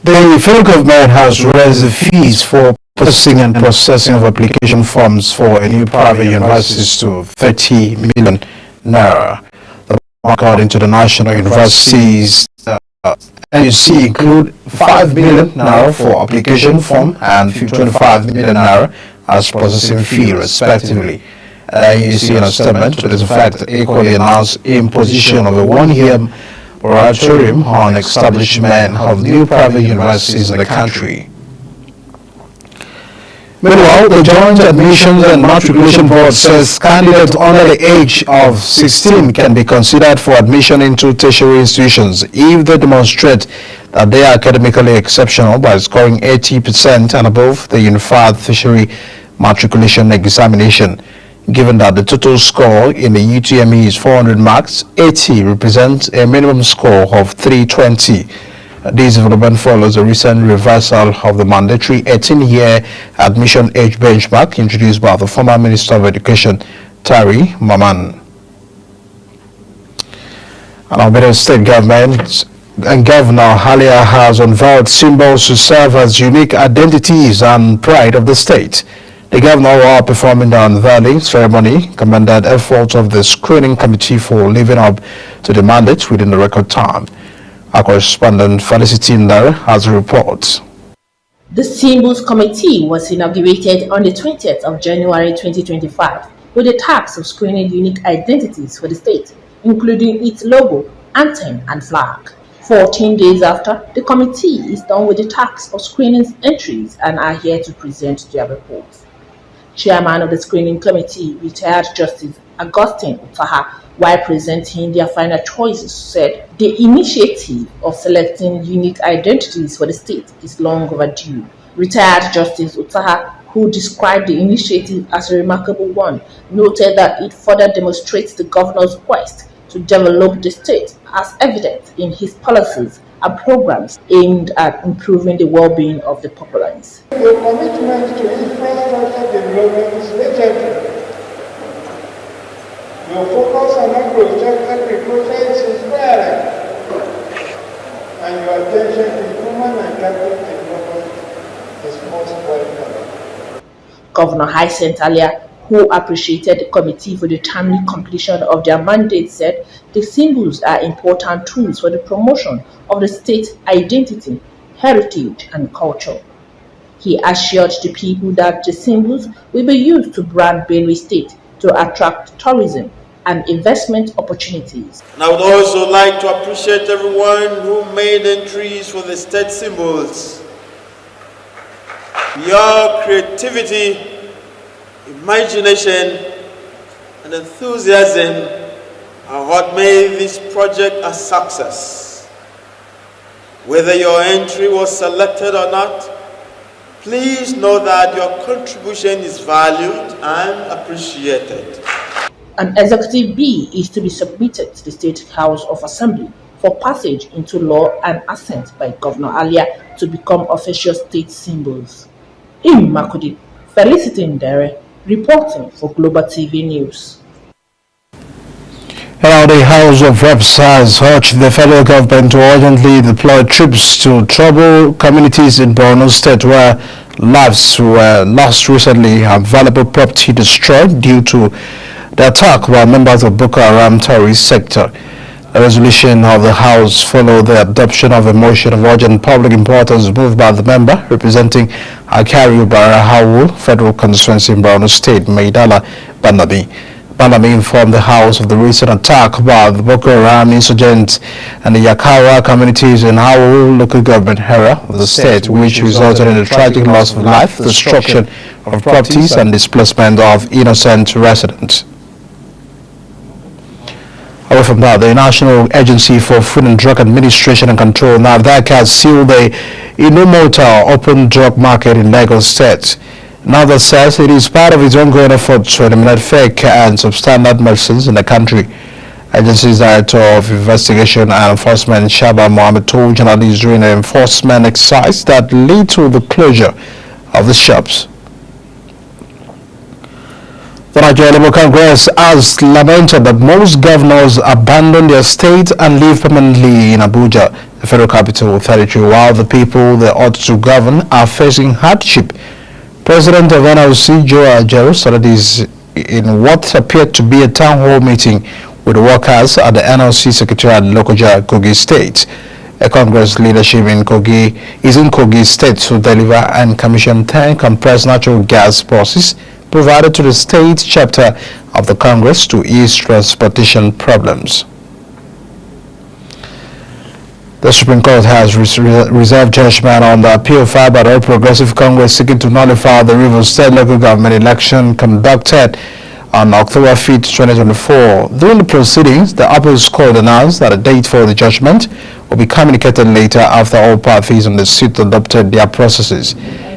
The federal government has raised the fees for processing and processing of application forms for a new private universities to 30 million naira. According to the National Universities, NUC include 5 million naira for application form and 25 million naira as processing fee respectively. NUC in a statement to this effect equally announced imposition of a 1-year moratorium on establishment of new private universities in the country. Meanwhile, the Joint Admissions and Matriculation Board says candidates under the age of 16 can be considered for admission into tertiary institutions if they demonstrate that they are academically exceptional by scoring 80% and above the Unified Tertiary Matriculation Examination. Given that the total score in the UTME is 400 marks, 80 represents a minimum score of 320. This development follows a recent reversal of the mandatory 18-year admission age benchmark introduced by the former Minister of Education, Tari Maman. And our Benue State government and Governor Halia has unveiled symbols to serve as unique identities and pride of the state. The governor, while performing the unveiling ceremony, commended efforts of the screening committee for living up to the mandate within the record time. Our correspondent Felicity Ndare has a report. The Symbols Committee was inaugurated on the 20th of January 2025 with the task of screening unique identities for the state, including its logo, anthem, and flag. 14 days after, the committee is done with the task of screening entries and are here to present their reports. Chairman of the screening committee, retired Justice Augustine Utaha, while presenting their final choices, said the initiative of selecting unique identities for the state is long overdue. Retired Justice Utaha, who described the initiative as a remarkable one, noted that it further demonstrates the governor's quest to develop the state, as evident in his policies and programs aimed at improving the well-being of the populace. The commitment to infrastructure development is legendary. Your focus on agriculture is inspiring, and your attention to human and capital development is most welcome. Governor Hyacinth Alia, who appreciated the committee for the timely completion of their mandate, said the symbols are important tools for the promotion of the state's identity, heritage, and culture. He assured the people that the symbols will be used to brand Benue State to attract tourism and investment opportunities. And I would also like to appreciate everyone who made entries for the state symbols. Your creativity, imagination, and enthusiasm are what made this project a success. Whether your entry was selected or not, please know that your contribution is valued and appreciated. An executive bill is to be submitted to the State House of Assembly for passage into law and assent by Governor Alia to become official state symbols. In Makudi, Felicity Ndere, reporting for Global TV News. Now, the House of Reps has urged the federal government to urgently deploy troops to trouble communities in Borno State where lives were lost recently and valuable property destroyed due to the attack by members of Boko Haram terrorist sector. The resolution of the House followed the adoption of a motion of urgent public importance moved by the member representing Akari Ubara Hawul, Federal Constituency in Borno State, Maidala Banami. Banami informed the House of the recent attack by the Boko Haram insurgents and the Yakawa communities in Hawul local government area of the state, which resulted in the tragic loss of life, destruction of properties, and displacement of innocent residents. Away from that, the National Agency for Food and Drug Administration and Control, NAFDAC, has sealed the Inumota open drug market in Lagos State. NAFDAC says it is part of its ongoing effort to eliminate fake and substandard medicines in the country. Agency's Director of Investigation and Enforcement, Shaba Mohammed, told journalists during an enforcement exercise that led to the closure of the shops. The Nigeria Labour Congress has lamented that most governors abandon their state and live permanently in Abuja, the federal capital territory, while the people they ought to govern are facing hardship. President of NLC, Joe Ajaero, started this in what appeared to be a town hall meeting with the workers at the NLC Secretariat at Lokoja, Kogi State. A Congress leadership in Kogi State to deliver and commission 10 compressed natural gas buses provided to the state chapter of the Congress to ease transportation problems. The Supreme Court has reserved judgment on the appeal filed by the All Progressive Congress seeking to nullify the Rivers State local government election conducted on October 5, 2024. During the proceedings, the appeals court announced that a date for the judgment will be communicated later after all parties on the suit adopted their processes.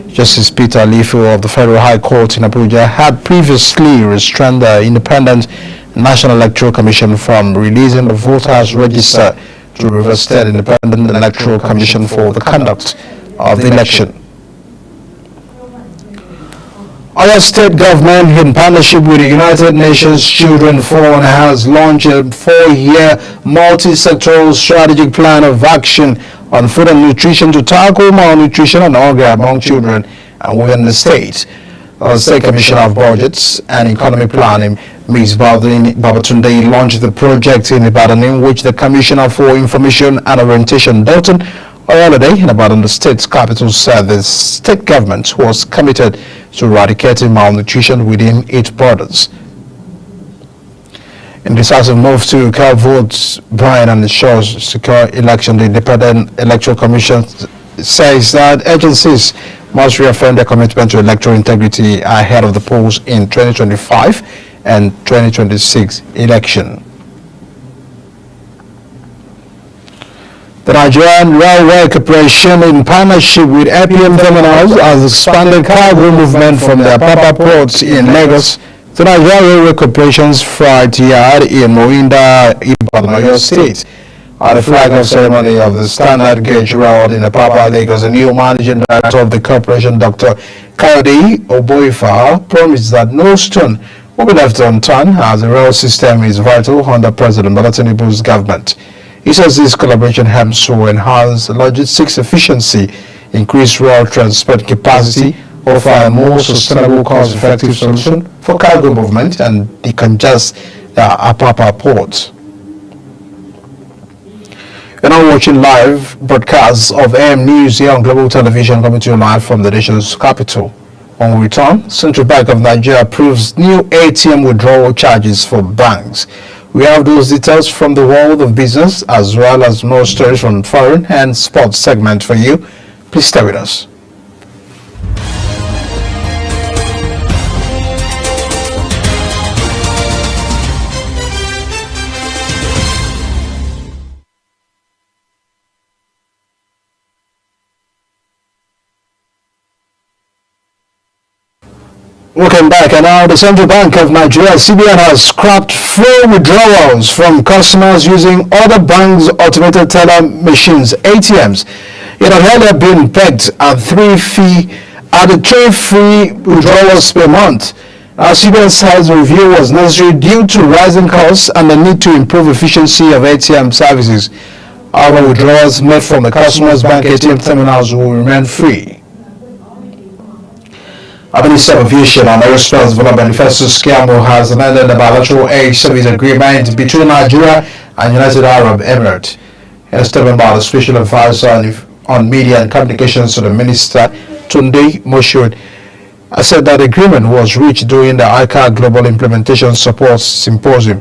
Justice Peter Lifu of the Federal High Court in Abuja had previously restrained the Independent National Electoral Commission from releasing the voters' register to Rivers State Independent Electoral Commission for the conduct of the election. Oyo State government, in partnership with the United Nations Children Fund, has launched a 4-year multi-sectoral strategic plan of action on food and nutrition to tackle malnutrition and hunger among children and women in the state. The State Commissioner of Budgets and Economic Planning, Ms. Babatunde, launched the project in Ibadan, in which the Commissioner for Information and Orientation, Dalton Oyalade, in Ibadan, the state's capital, said the state government was committed to eradicating malnutrition within its borders. In decisive move to cast votes, Brian and Shaw's secure election, the Independent Electoral Commission says that agencies must reaffirm their commitment to electoral integrity ahead of the polls in 2025 and 2026 election. The Nigerian Railway Corporation, in partnership with APM Terminals, has expanded cargo movement from the Apapa ports in Lagos to Nigerian Railway Corporation's freight yard in Moinda, Ibadan, Oyo State. At the flag-off ceremony of the standard gauge road in Apapa, Lagos, the new managing director of the corporation, Dr. Kayode Oboifa, promised that no stone will be left unturned as the rail system is vital under President Bola Tinubu's government. He says this collaboration helps to enhance logistics efficiency, increase rail transport capacity, offer a more sustainable, cost-effective solution for cargo movement, and decongest the Apapa port. You're now watching live broadcasts of AM News here on Global Television, coming to you live from the nation's capital. When we return, Central Bank of Nigeria approves new ATM withdrawal charges for banks. We have those details from the world of business as well as more stories from foreign and sports segment for you. Please stay with us. Welcome back. And now the Central Bank of Nigeria, CBN, has scrapped full withdrawals from customers using other banks' automated teller machines, ATMs. It had earlier been pegged at three free withdrawals per month. Now, CBN says the review was necessary due to rising costs and the need to improve efficiency of ATM services. However, withdrawals made from the customer's bank ATM terminals will remain free. The Minister of Aviation and Aerospace Development, Festus Keyamo, has amended the bilateral air service agreement between Nigeria and United Arab Emirates. In a statement by the Special Advisor on Media and Communications to the Minister, Tunde Moshood, said that the agreement was reached during the ICAR Global Implementation Support Symposium.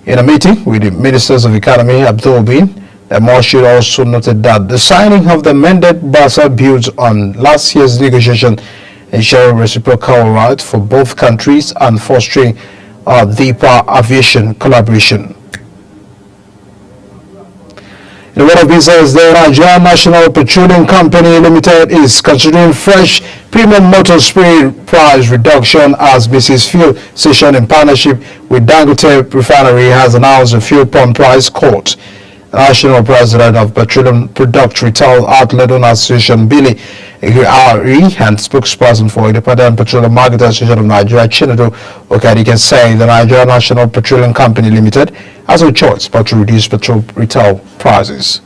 In a meeting with the Ministers of Economy, Abdul Bin, Moshood also noted that the signing of the amended BASA builds on last year's negotiation, ensuring reciprocal rights for both countries and fostering deeper aviation collaboration. In the world of business, the Nigerian National Petroleum Company Limited is considering fresh premium motor spirit price reduction as Mrs. Fuel Station, in partnership with Dangote Refinery, has announced a fuel pump price quote. The National President of Petroleum Product Retail Outlet Association, Billy Ari, and spokesperson for Independent Petroleum Market Association of Nigeria, Chinedu Okadike, say the Nigerian National Petroleum Company Limited has no choice but to reduce petrol retail prices.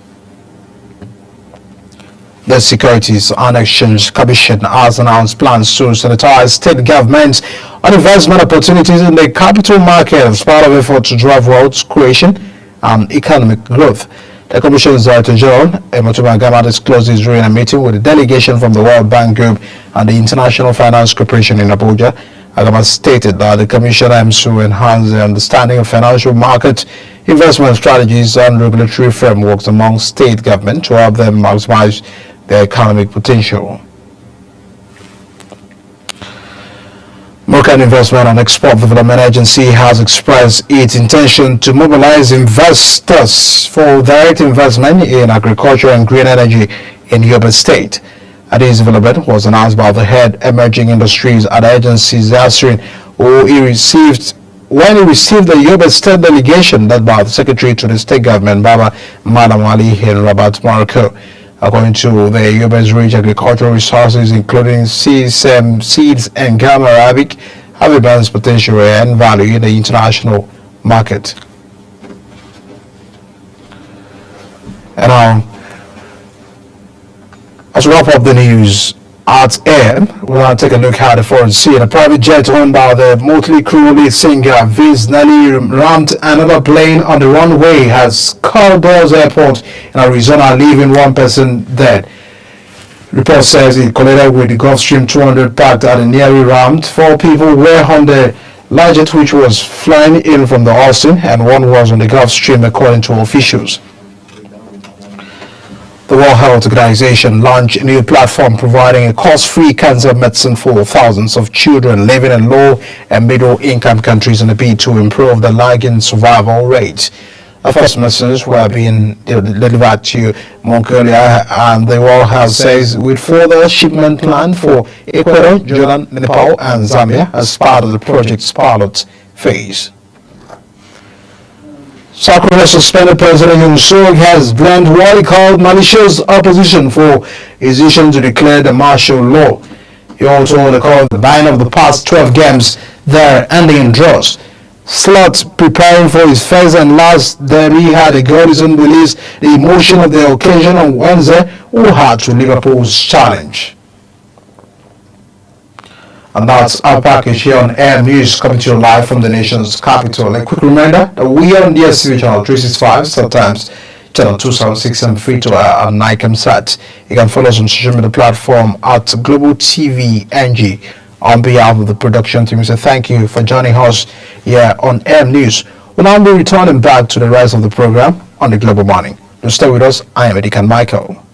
The Securities and Exchange Commission has announced plans to sanitize state governments on investment opportunities in the capital market as part of effort to drive wealth creation and economic growth. The Commission's Director General, Emotuma Agama, disclosed this during a meeting with a delegation from the World Bank Group and the International Finance Corporation in Abuja. Agama stated that the Commission aims to enhance the understanding of financial market, investment strategies and regulatory frameworks among state government to help them maximize their economic potential. Moroccan Investment and Export Development Agency has expressed its intention to mobilize investors for direct investment in agriculture and green energy in Yobe State. This development was announced by the head emerging industries at the agency's Asrin, when he received the Yobe State delegation led by the Secretary to the State Government, Baba Madamwali, in Rabat, Morocco. According to the Yobe's rich agricultural resources, including seeds and Gamma Arabic, have immense potential and value in the international market. And now, as we wrap up the news at AM, we'll now take a look at the foreign scene. A private jet owned by the Motley Crue lead singer Vince Neil rammed another plane on the runway at Caldwell Airport in Arizona, leaving one person dead. Report says it collided with the Gulfstream 200 packed at the nearly rammed. 4 people were on the large jet which was flying in from the Austin, and 1 was on the Gulfstream, according to officials. The The World Health Organization launched a new platform providing a cost-free cancer medicine for thousands of children living in low and middle-income countries in a bid to improve the lagging survival rate. The first medicines were being delivered to Mongolia, and the World Health says with further shipment planned for Ecuador, Jordan, Nepal, and Zambia as part of the project's pilot phase. South Korea suspended President Yoon Suk has blamed what he called malicious opposition for his decision to declare the martial law. He also called the ban of the past 12 games there ending in draws. Slot preparing for his first and last derby had a garrison release the emotion of the occasion on Wednesday, who had to Liverpool's challenge. And that's our package here on Air News, coming to you live from the nation's capital. A quick reminder that we are on DSTV channel 365, sometimes channel 276, and free to our Nikon sat. You can follow us on social media platform at Global TV NG. On behalf of the production team, we say thank you for joining us here on Air News. We'll now be returning back to the rest of the program on the Global Morning. To stay with us, I am Edikan Michael.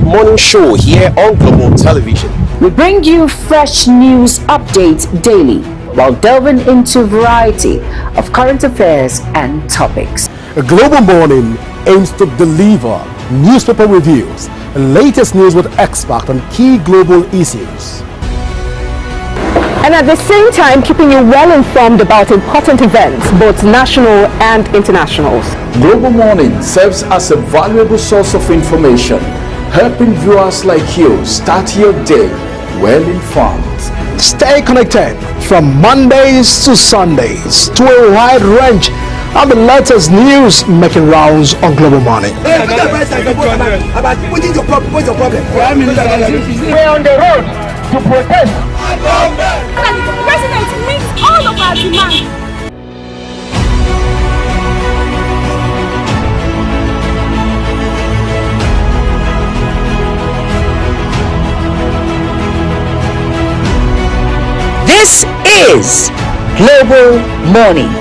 morning show here on Global Television. We bring you fresh news updates daily while delving into a variety of current affairs and topics. A Global Morning aims to deliver newspaper reviews, latest news with experts on key global issues, and at the same time keeping you well informed about important events, both national and internationals. Global Morning serves as a valuable source of information, helping viewers like you start your day well informed. Stay connected from Mondays to Sundays to a wide range of the latest news making rounds on Global Morning. We're on the road to protest. The president meets all of our demands. This is Global Morning.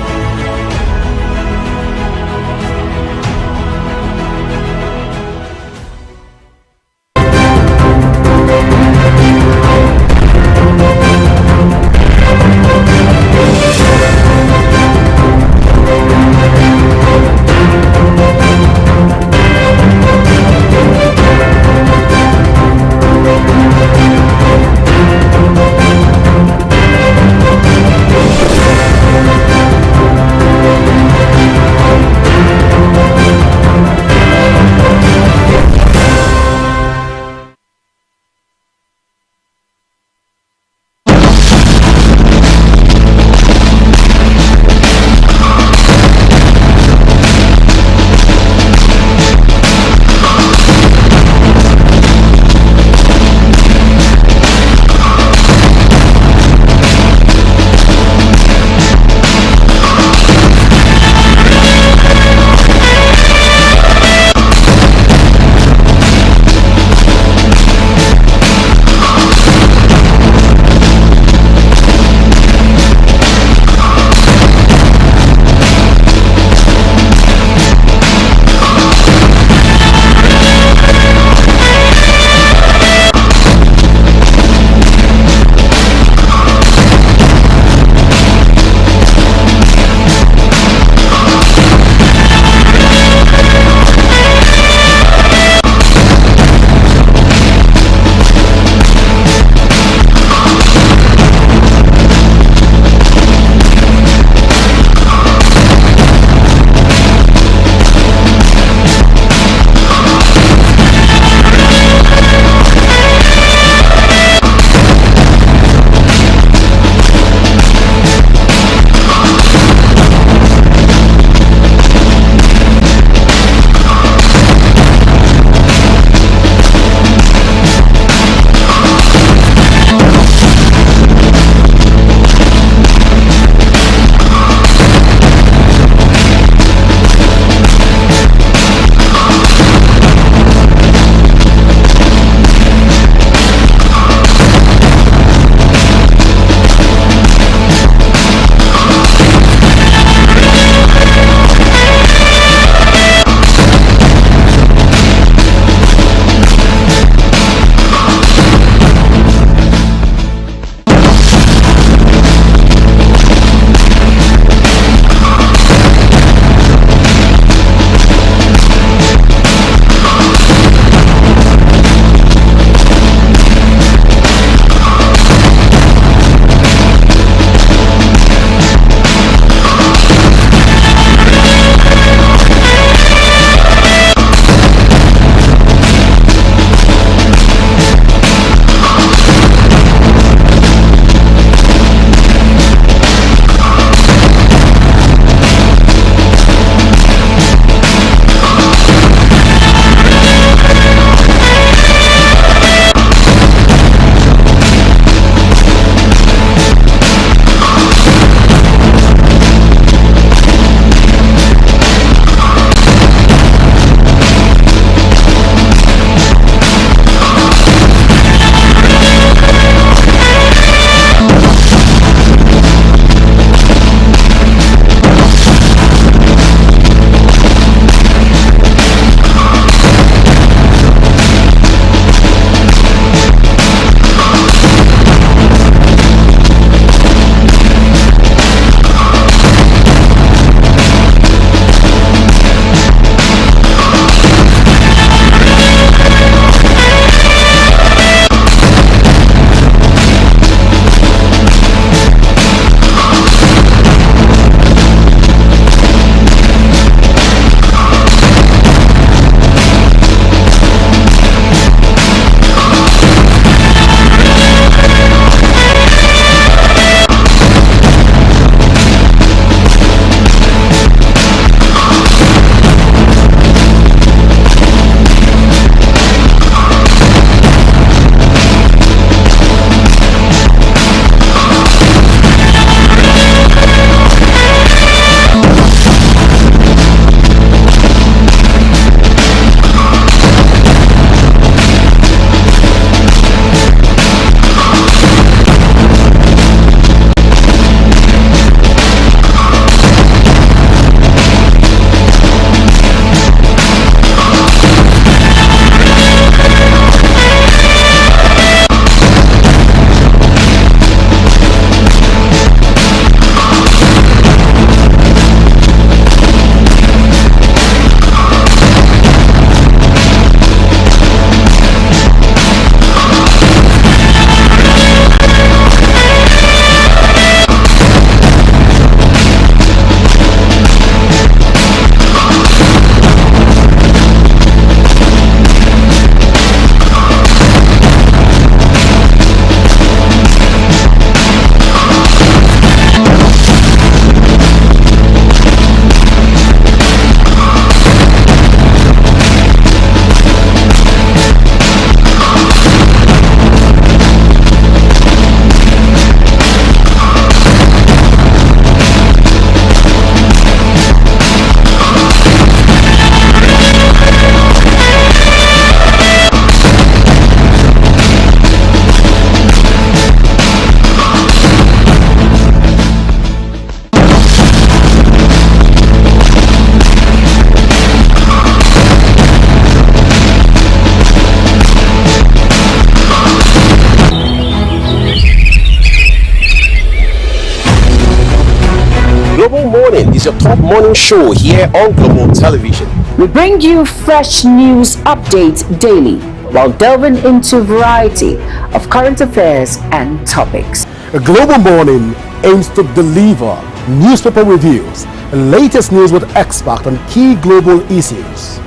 is your top morning show here on Global Television. We bring you fresh news updates daily while delving into a variety of current affairs and topics. A Global Morning aims to deliver newspaper reviews, latest news with experts on key global issues,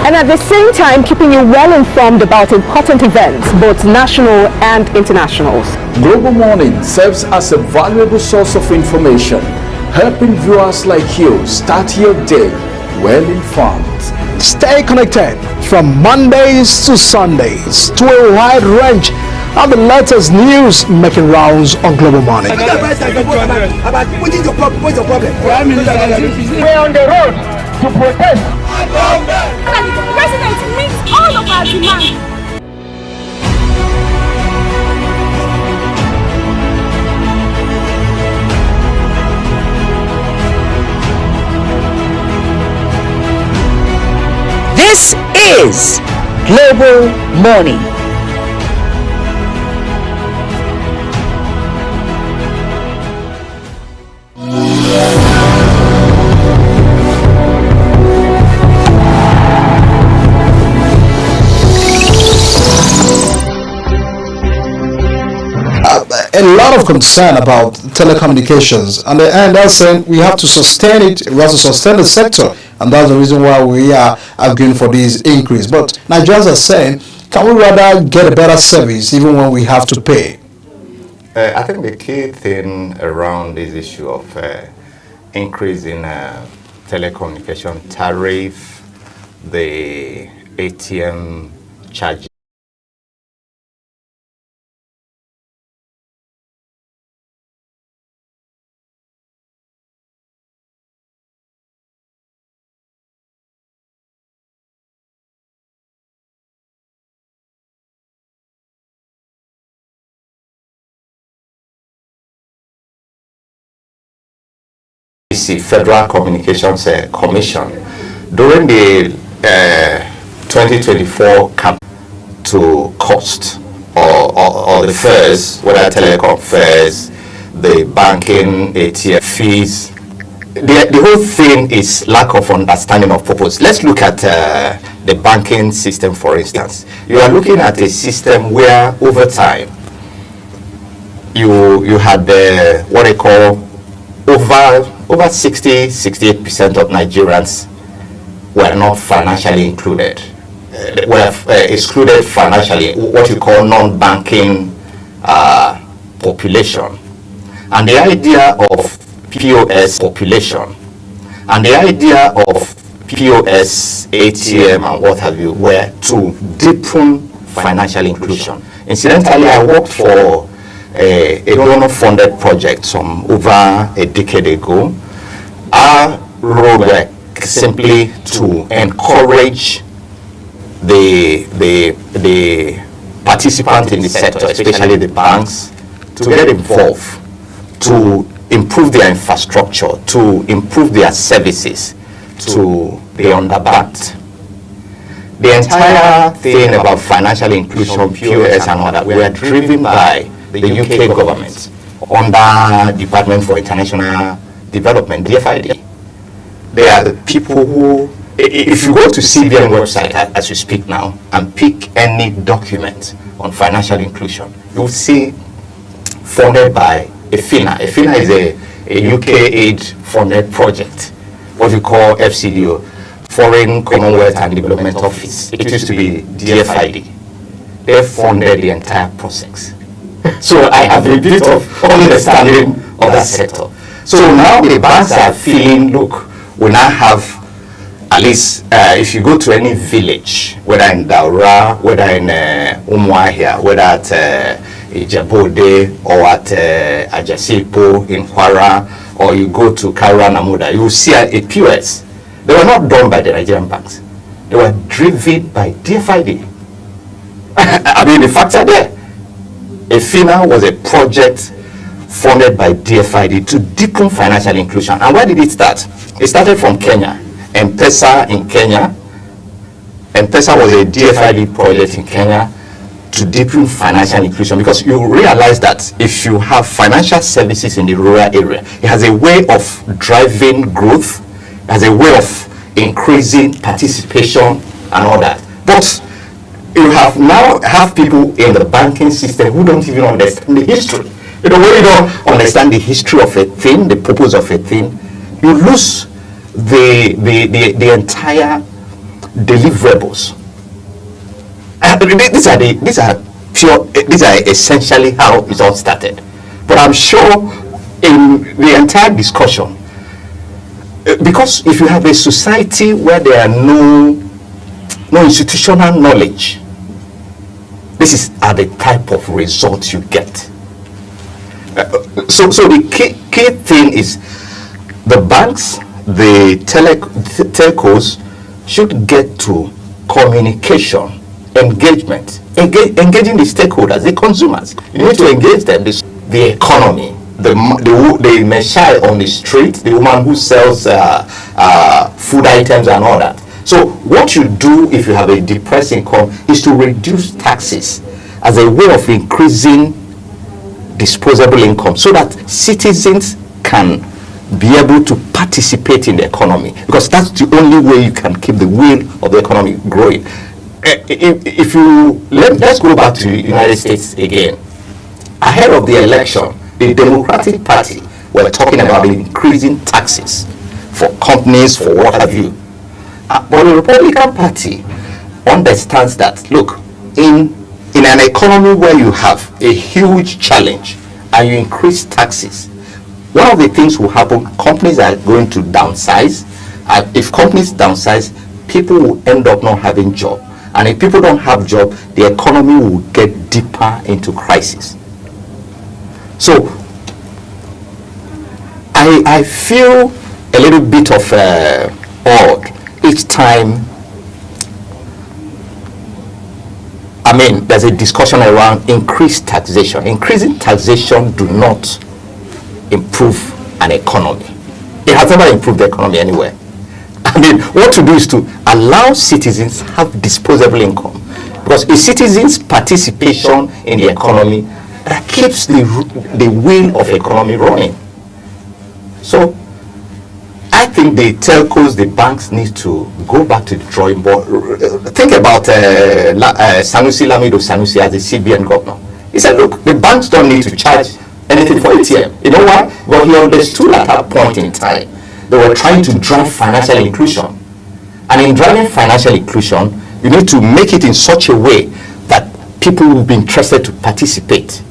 and at the same time keeping you well informed about important events, both national and international. Global Morning serves as a valuable source of information, helping viewers like you start your day well informed. Stay connected from Mondays to Sundays to a wide range of the latest news making rounds on Global Morning. We're on the road to protest. The president meets all of our demands. This is Global Morning. A lot of concern about telecommunications, and they're saying we have to sustain it, we have to sustain the sector, and that's the reason why we are arguing for this increase. But Nigerians are saying, can we rather get a better service even when we have to pay? I think the key thing around this issue of increase in telecommunication tariff, the ATM charges, Federal Communications Commission during the 2024 cap to cost or the fares, whether telecom fares, the banking, ATM fees. The whole thing is lack of understanding of purpose. Let's look at the banking system, for instance. You are looking at a system where over time you had what they call over 68% of Nigerians were not financially included, were excluded financially, what you call non-banking population. And the idea of POS population and the idea of POS, ATM and what have you were to deepen financial inclusion. Incidentally, I worked for a donor-funded project some over a decade ago. Our role was simply to encourage the participants in the sector, especially the banks, to get involved, to improve their infrastructure, to improve their services to the underbanked. The entire thing about financial inclusion, POS and all that, we are driven by the UK government under Department for International Development, DFID. They are the people who, if you go to CBN website as we speak now and pick any document on financial inclusion, you will see funded by EFINA. EFINA is a UK aid funded project, what we call FCDO, Foreign Commonwealth and Development Office. It used to be DFID. They funded the entire process. So I have a bit of understanding of that sector. So now the banks are feeling, look, we now have, at least if you go to any village, whether in Daura, whether in Umuahia, whether at Ijebode or at Ajasipo in Kwara, or you go to Kaira Namuda, you will see a POS. They were not done by the Nigerian banks. They were driven by DFID. I mean, the facts are there. EFINA was a project funded by DFID to deepen financial inclusion. And where did it start? It started from Kenya. M-Pesa in Kenya. M-Pesa was a DFID project in Kenya. to deepen financial inclusion, because you realize that if you have financial services in the rural area, it has a way of driving growth, it has a way of increasing participation and all that. But you have people in the banking system who don't even understand the history. You know, when you don't understand the history of a thing, the purpose of a thing, you lose the entire deliverables. These are essentially how it all started. But I'm sure in the entire discussion, because if you have a society where there are no institutional knowledge, this are the type of results you get. So the key thing is the banks, the telcos should get to communication, engagement, engaging the stakeholders, the consumers. You need to engage them, the economy, the messiah on the street, the woman who sells food items and all that. So what you do if you have a depressed income is to reduce taxes as a way of increasing disposable income, so that citizens can be able to participate in the economy, because that's the only way you can keep the wheel of the economy growing. If you let's go back to the United States again. Ahead of the election, the Democratic Party were talking about increasing taxes for companies, for what have you. But the Republican Party understands that, look, in an economy where you have a huge challenge and you increase taxes, one of the things will happen, companies are going to downsize. If companies downsize, people will end up not having job. And if people don't have job, the economy will get deeper into crisis. So I feel a little bit of odd each time. I mean, there's a discussion around increased taxation. Increasing taxation do not improve an economy. It has never improved the economy anywhere. I mean, what to do is to allow citizens have disposable income, because a citizen's participation in the economy keeps the wheel of economy running. So I think the telcos, the banks need to go back to the drawing board. Think about Sanusi Lamido Sanusi as the CBN governor. He said, look, the banks don't need to charge anything for ATM. You know why? Well, he understood at that point in time they were trying to drive financial inclusion. And in driving financial inclusion, you need to make it in such a way that people will be interested to participate.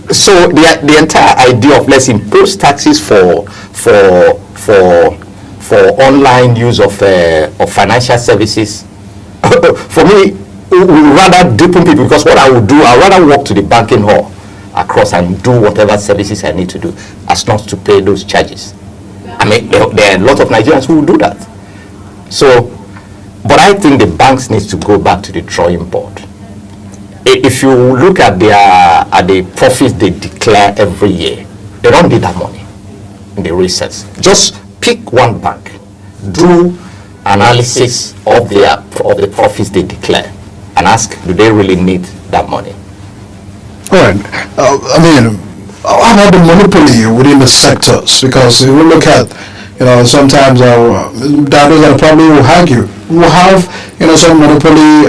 So the entire idea of let's impose taxes for online use of financial services, for me, we rather deepen people, because what I would do, I'd rather walk to the banking hall across and do whatever services I need to do as not to pay those charges. I mean, there are a lot of Nigerians who will do that. So, but I think the banks need to go back to the drawing board. If you look at the profits they declare every year, they don't need that money in the research. Just pick one bank, do analysis of the profits they declare, and ask, do they really need that money? All right. I mean, how about the monopoly within the sectors? Because if we look at, sometimes those are probably will argue. We have, some monopoly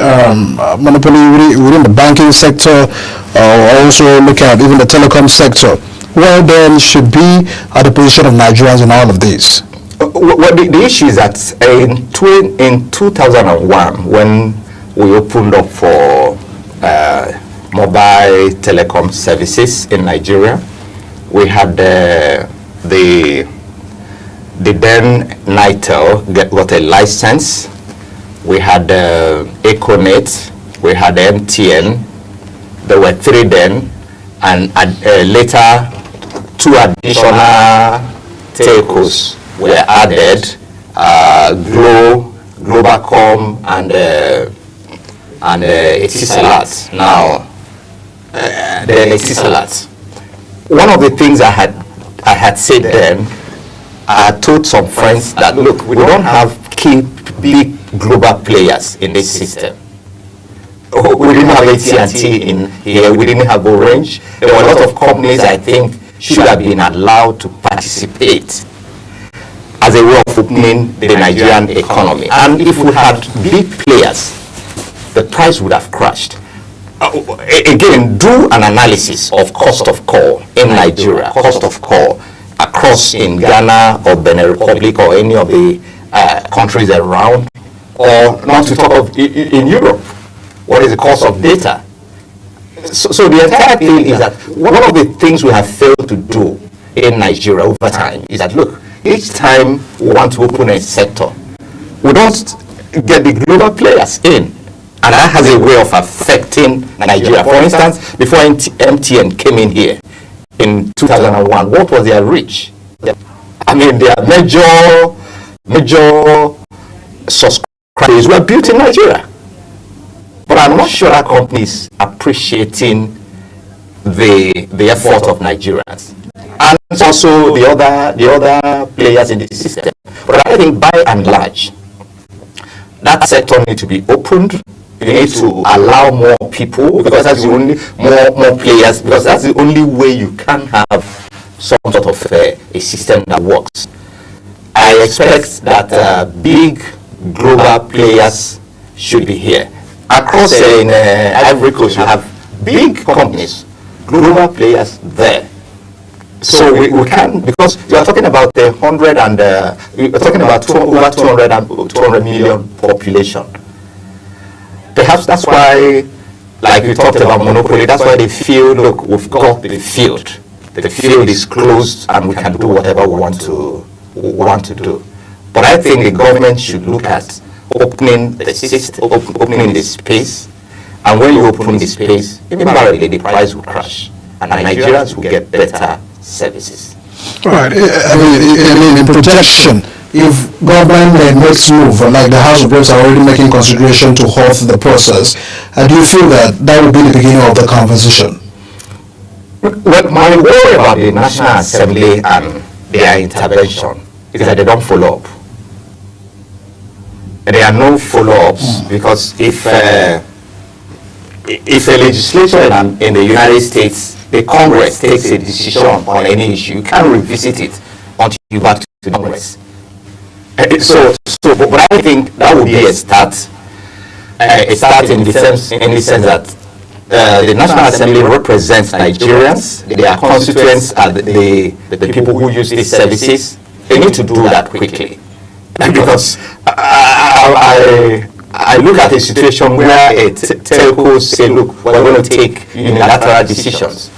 within the banking sector, also look at even the telecom sector. Where then should be at the position of Nigerians in all of this? Well, the issue is that in 2001, when we opened up for mobile telecom services in Nigeria, we had the then Nitel got a license. We had Econet, we had MTN. There were 3 then, and later 2 additional telcos were added, Globacom and Etisalat. Now, then Etisalat. One of the things I had said then, I told some friends that, look, we don't have key big global players in this system. we didn't have AT&T in here, we didn't have Orange. There were a lot of companies I think should have been allowed to participate as a way of opening the Nigerian economy. And if we had big players, the price would have crashed. Again, do an analysis of cost of call in Nigeria, cost of call across in Ghana or Benin Republic or any of the countries around, or not to talk of in Europe. What is the cost of data? So the entire thing is that one of the things we have failed to do in Nigeria over time is that, look, each time we want to open a sector, we don't get the global players in. And that has a way of affecting Nigeria. For instance, before MTN came in here in 2001, what was their reach? I mean, their major subscribers were built in Nigeria. But I'm not sure that company is appreciating the effort of Nigerians. And also the other players in the system. But I think by and large, that sector needs to be opened. You need to allow more people, because that's the only more players, because that's the only way you can have some sort of a system that works. I expect that big global players should be here. Across in Ivory Coast, you have big companies, global players there. So we can, because you are talking about 100 and you're talking about over 200 million population. Perhaps that's why, like we talked about monopoly, that's why they feel, look, we've got the field. The field is closed and we can do whatever we want to do. But I think the government should look at opening the system, opening the space. And when you open the space, invariably the price will crash. And Nigerians will get better services. Right. I mean, in projection, if government makes move, like the House of Reps are already making consideration to halt the process, do you feel that that will be the beginning of the conversation? Well, my worry about the National Assembly and their intervention is that they don't follow up. There are no follow-ups because if a legislature in the United States, the Congress takes a decision on any issue, you can't revisit it until you back to Congress. But I think that would be a start in the sense that the National Assembly represents Nigerians, their constituents are the people who use these services. They need to do that quickly. Because I look at a situation where a telco say, look, we're going to take unilateral decisions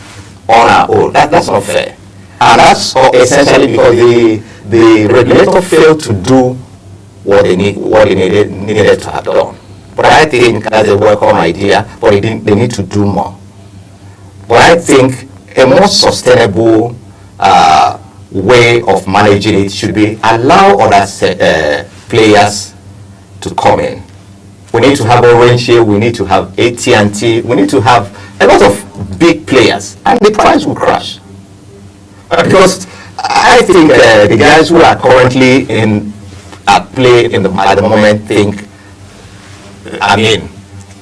on our own. That's not fair. And that's essentially because the regulator failed to do what they needed to have done. But I think that's a welcome idea, but they need to do more. But I think a more sustainable way of managing it should be allow other players to come in. We need to have Orange here, we need to have AT&T, we need to have a lot of big players, and the price will crash. Because I think the guys who are currently at play at the moment think,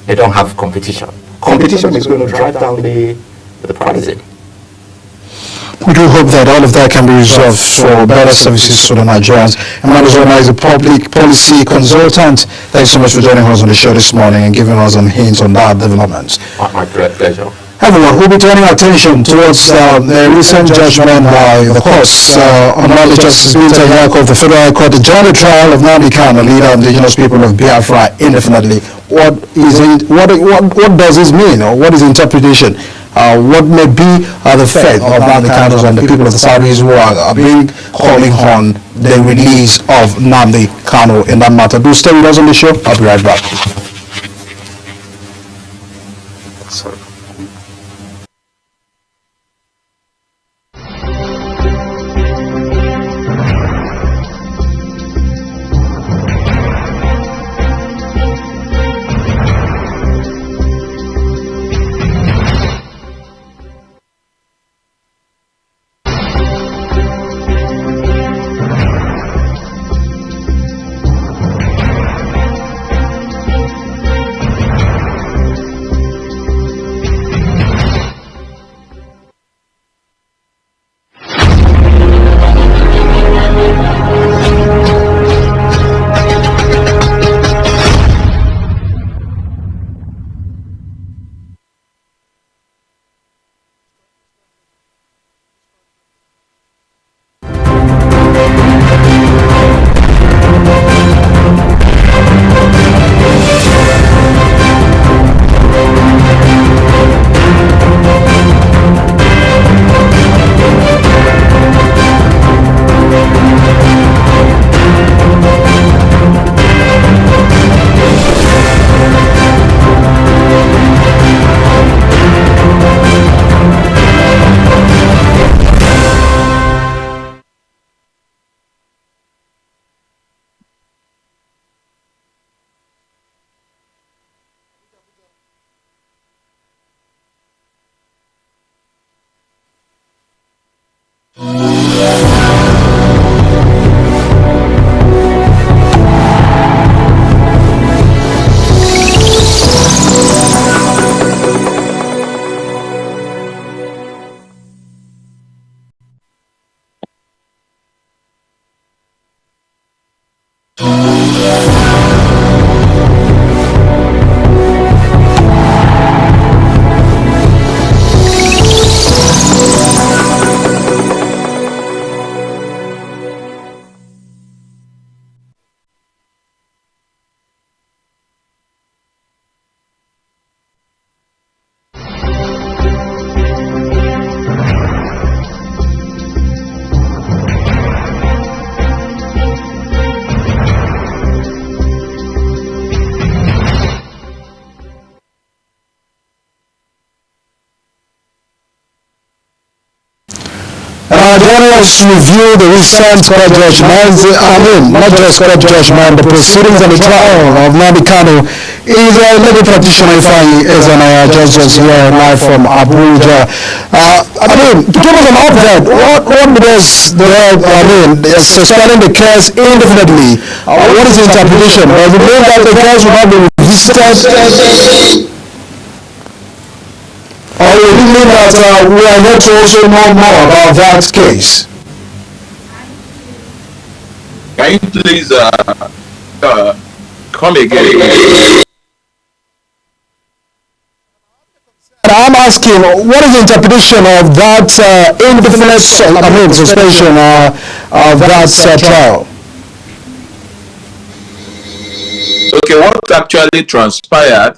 they don't have competition. Competition is going to drive down the pricing. We do hope that all of that can be resolved for better services to the Nigerians. Emmanuel Zona is a public policy consultant. Thanks so much for joining us on the show this morning and giving us some hints on that development. My great pleasure. Everyone, we'll be turning our attention towards the recent judgment by the courts on Honorable Justice Binta Nyako of the Federal High Court, the joint trial of Nnamdi Kanu, leader of the indigenous people of Biafra, indefinitely. What does this mean, or what is the interpretation? What may be the fate of Nnamdi Kanu and the people of the Southeast who are calling on the release of Nnamdi Kanu in that matter? Do stay with us on the show. I'll be right back. Sorry. journalists review the recent court judgments, not just court judgment, the proceedings and the trial of Nnamdi Kanu is a legal practitioner Ifeanyi Ezenaya, just here live from Abuja. To give us an update, what does suspending the case indefinitely, what is the interpretation? Does it mean that the case will not be revisited? Or will it mean that we are yet to also know more about that case? Can you please come again? I'm asking, what is the interpretation of that indefinite suspension of that trial? Okay, what actually transpired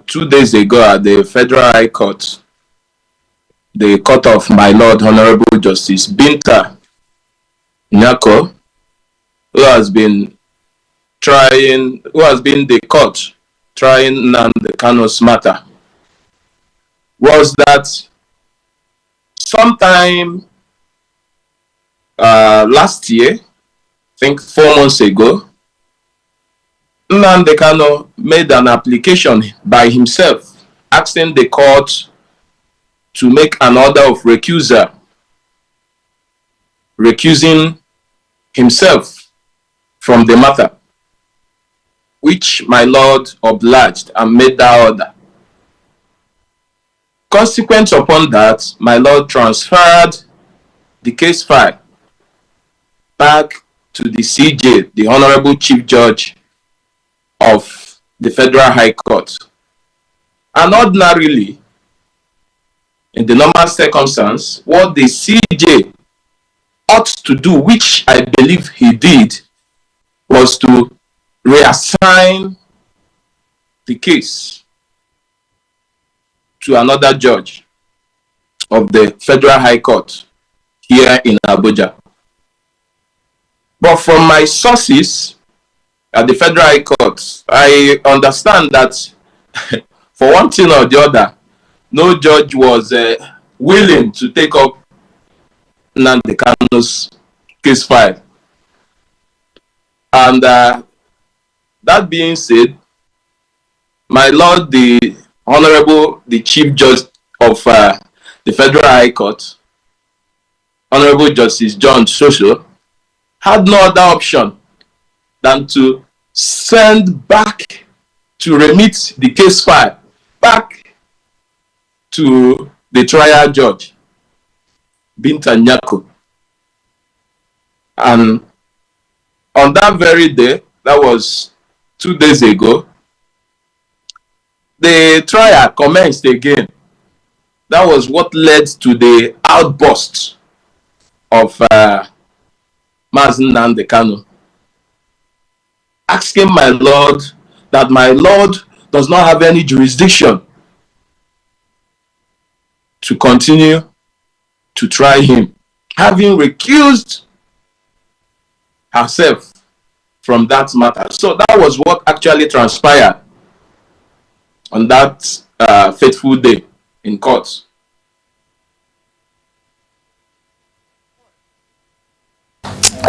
2 days ago at the Federal High Court, the court of my Lord Honorable Justice Binta Nyako, who has been the court trying Nnamdi Kanu's matter, was that sometime last year, I think 4 months ago, Nnamdi Kanu made an application by himself asking the court to make an order of recusal, recusing himself from the matter, which my Lord obliged and made that order. Consequent upon that, my Lord transferred the case file back to the CJ, the Honorable Chief Judge of the Federal High Court. And ordinarily, in the normal circumstance, what the CJ ought to do, which I believe he did, was to reassign the case to another judge of the Federal High Court here in Abuja. But from my sources at the Federal High Court, I understand that for one thing or the other, no judge was willing to take up Nnamdi Kanu's case file. And that being said, my Lord, the Honorable, the Chief Judge of the Federal High Court, Honorable Justice John Sosho, had no other option than to send back, to remit the case file back to the trial judge, Binta Nyako. And on that very day, that was 2 days ago, the trial commenced again. That was what led to the outburst of Mazen Nnamdi Kanu, asking my Lord that my Lord does not have any jurisdiction to continue to try him, having recused herself from that matter. So that was what actually transpired on that fateful day in court.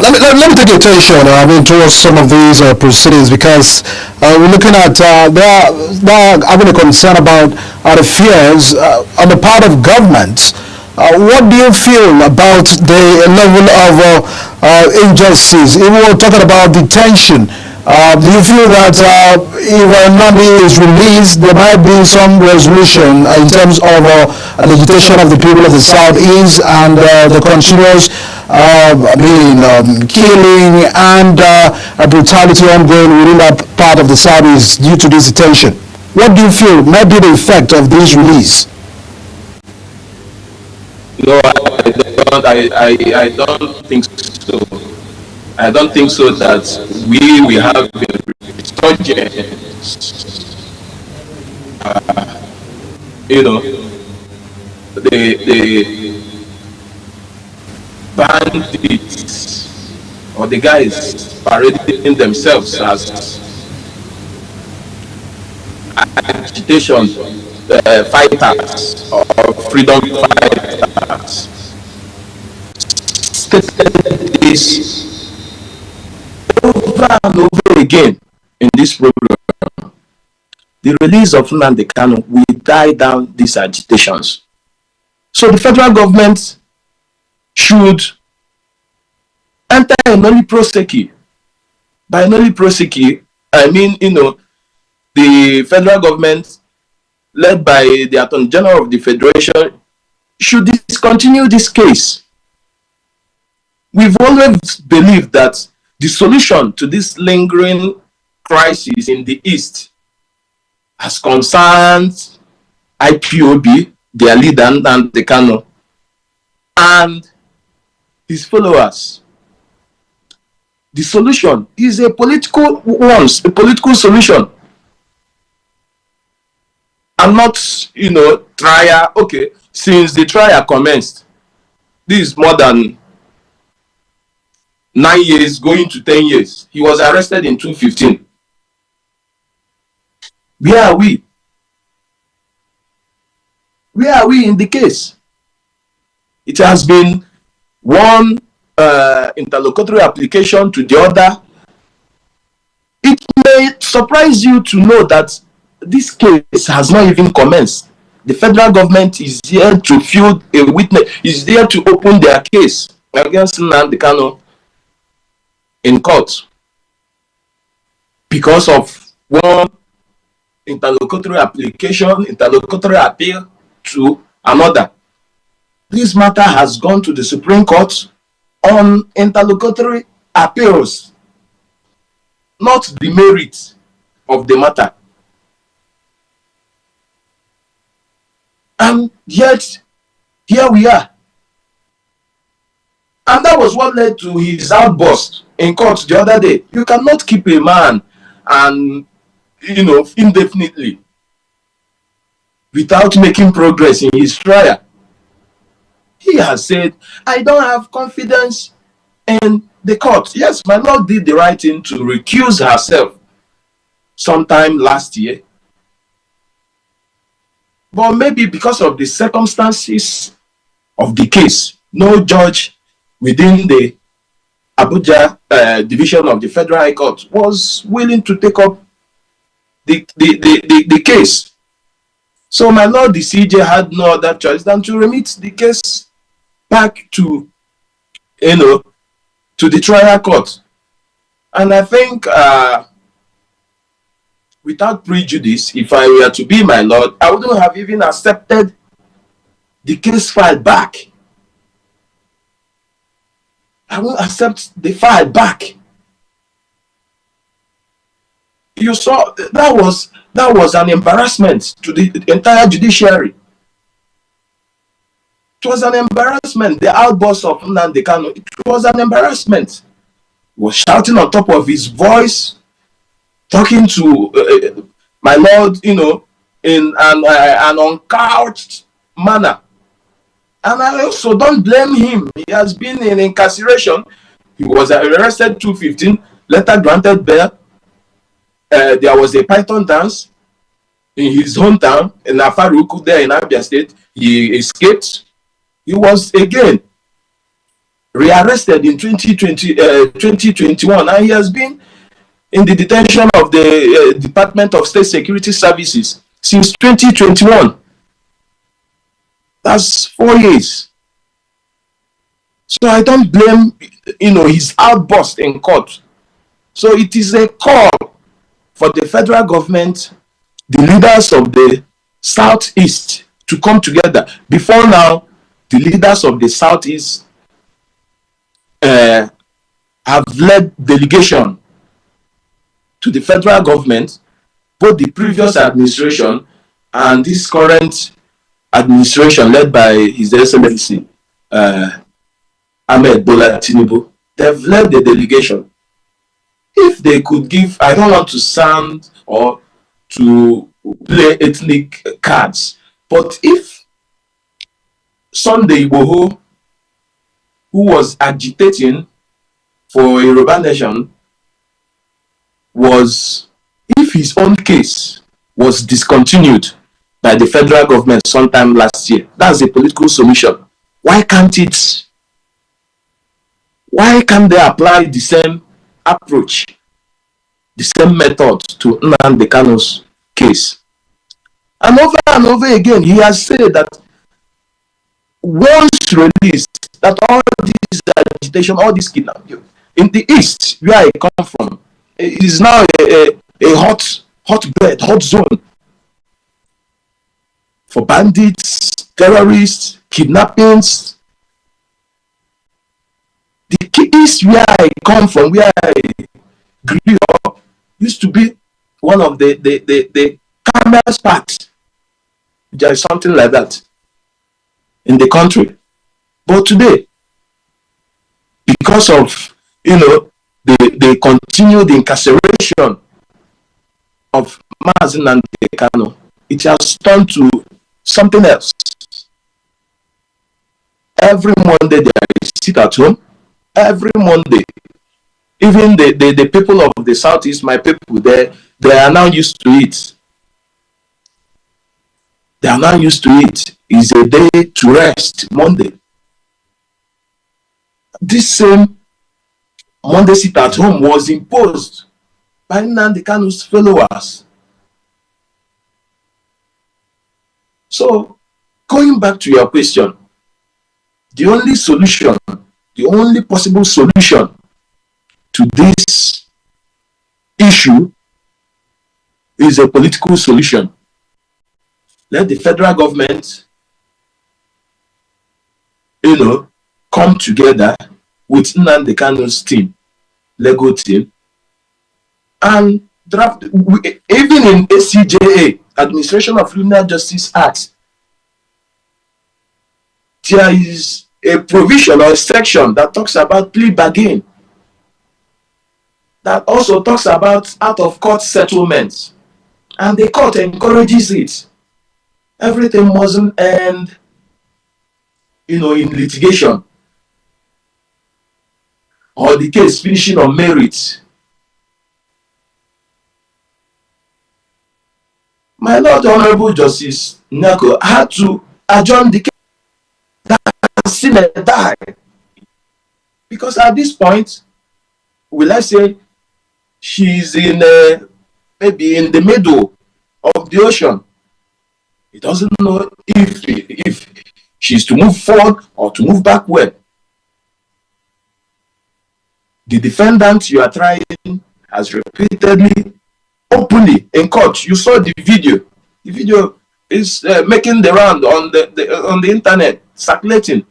Let me take your attention, towards some of these proceedings, because we're looking at they're having a concern about the fears on the part of government. What do you feel about the level of injustice? If we're talking about detention, do you feel that if Nnamdi is released, there might be some resolution in terms of agitation of the people of the Southeast and the continuous killing and brutality ongoing within that part of the Southeast due to this detention? What do you feel might be the effect of this release? No, I don't think so. I don't think so that we will have a resurgence. The bandits or the guys parading themselves as agitation fighters or freedom fighters this over and over again in this program. The release of Nnamdi Kanu will die down these agitations. So the federal government should enter a noli prosequi. By noli prosequi, I mean, the federal government, led by the Attorney General of the Federation, should discontinue this case. We've always believed that the solution to this lingering crisis in the East has concerned IPOB, their leader, Nnamdi Kanu, and his followers. The solution is a political one, a political solution, and not, trial. Okay, since the trial commenced, this is more than 9 years, going to 10 years. He was arrested in 2015. Where are we? Where are we in the case? It has been one interlocutory application to the other. It may surprise you to know that this case has not even commenced. The federal government is here to field a witness, is there to open their case against Nnamdi Kanu in court because of one interlocutory application, interlocutory appeal to another. This matter has gone to the Supreme Court on interlocutory appeals, not the merit of the matter. And yet, here we are. And that was what led to his outburst in court the other day. You cannot keep a man and, indefinitely without making progress in his trial. He has said, I don't have confidence in the court. Yes, my Lord did the right thing to recuse herself sometime last year. But maybe because of the circumstances of the case, no judge within the Abuja division of the Federal High Court was willing to take up the case. So my Lord, the CJ had no other choice than to remit the case back to, to the trial court. And I think without prejudice, if I were to be my Lord, I wouldn't have even accepted the case file back. I won't accept the file back. You saw that was an embarrassment to the entire judiciary. It was an embarrassment. The outburst of Nnamdi Kanu, it was an embarrassment. He was shouting on top of his voice, talking to my Lord, in an uncouched manner. And I also don't blame him. He has been in incarceration. He was arrested 2015, later granted bail. There was a python dance in his hometown, in Afaruku, there in Abia State. He escaped. He was again rearrested in 2021, and he has been in the detention of the Department of State Security Services since 2021. That's 4 years. So I don't blame, his outburst in court. So it is a call for the federal government, the leaders of the Southeast, to come together. Before now, the leaders of the Southeast have led delegation to the federal government, both the previous administration and this current administration led by His Excellency Ahmed Bola Tinubu. They've led the delegation. If they could give, I don't want to sound or to play ethnic cards, but if Sunday Igboho, who was agitating for a Yoruba nation, if his own case was discontinued by the federal government sometime last year, that's a political solution. Why can't it Why can't they apply the same approach, the same method to Nnamdi Kanu's case? And over again, he has said that once released, that all this agitation, all this kidnapping in the east, where I come from, is now a hotbed, hot zone for bandits, terrorists, kidnappings. The east where I come from, where I grew up, used to be one of the calmest parts. There is something like that in the country. But today, because of the continued incarceration of Mazi Nnamdi Kanu, it has turned to something else. Every Monday they sit at home. Every Monday, even the people of the Southeast, my people, they are now used to it. They are now used to it. It's a day to rest, Monday. This same Monday sit at home was imposed by Nnamdi Kanu's followers. So, going back to your question, the only solution, the only possible solution to this issue is a political solution. Let the federal government, come together with Nnamdi Kanu's team, legal team, and draft. Even in ACJA, Administration of Criminal Justice Act, there is a provision or a section that talks about plea bargain, that also talks about out-of-court settlements, and the court encourages it. Everything mustn't end, in litigation, or the case finishing on merit. My Lord Honorable Justice Nyako had to adjourn the case. That died. Because at this point, will I say, she's in maybe in the middle of the ocean. He doesn't know if she's to move forward or to move backward. The defendant you are trying has repeatedly, openly in court. You saw the video. The video is making the round on the internet, circulating,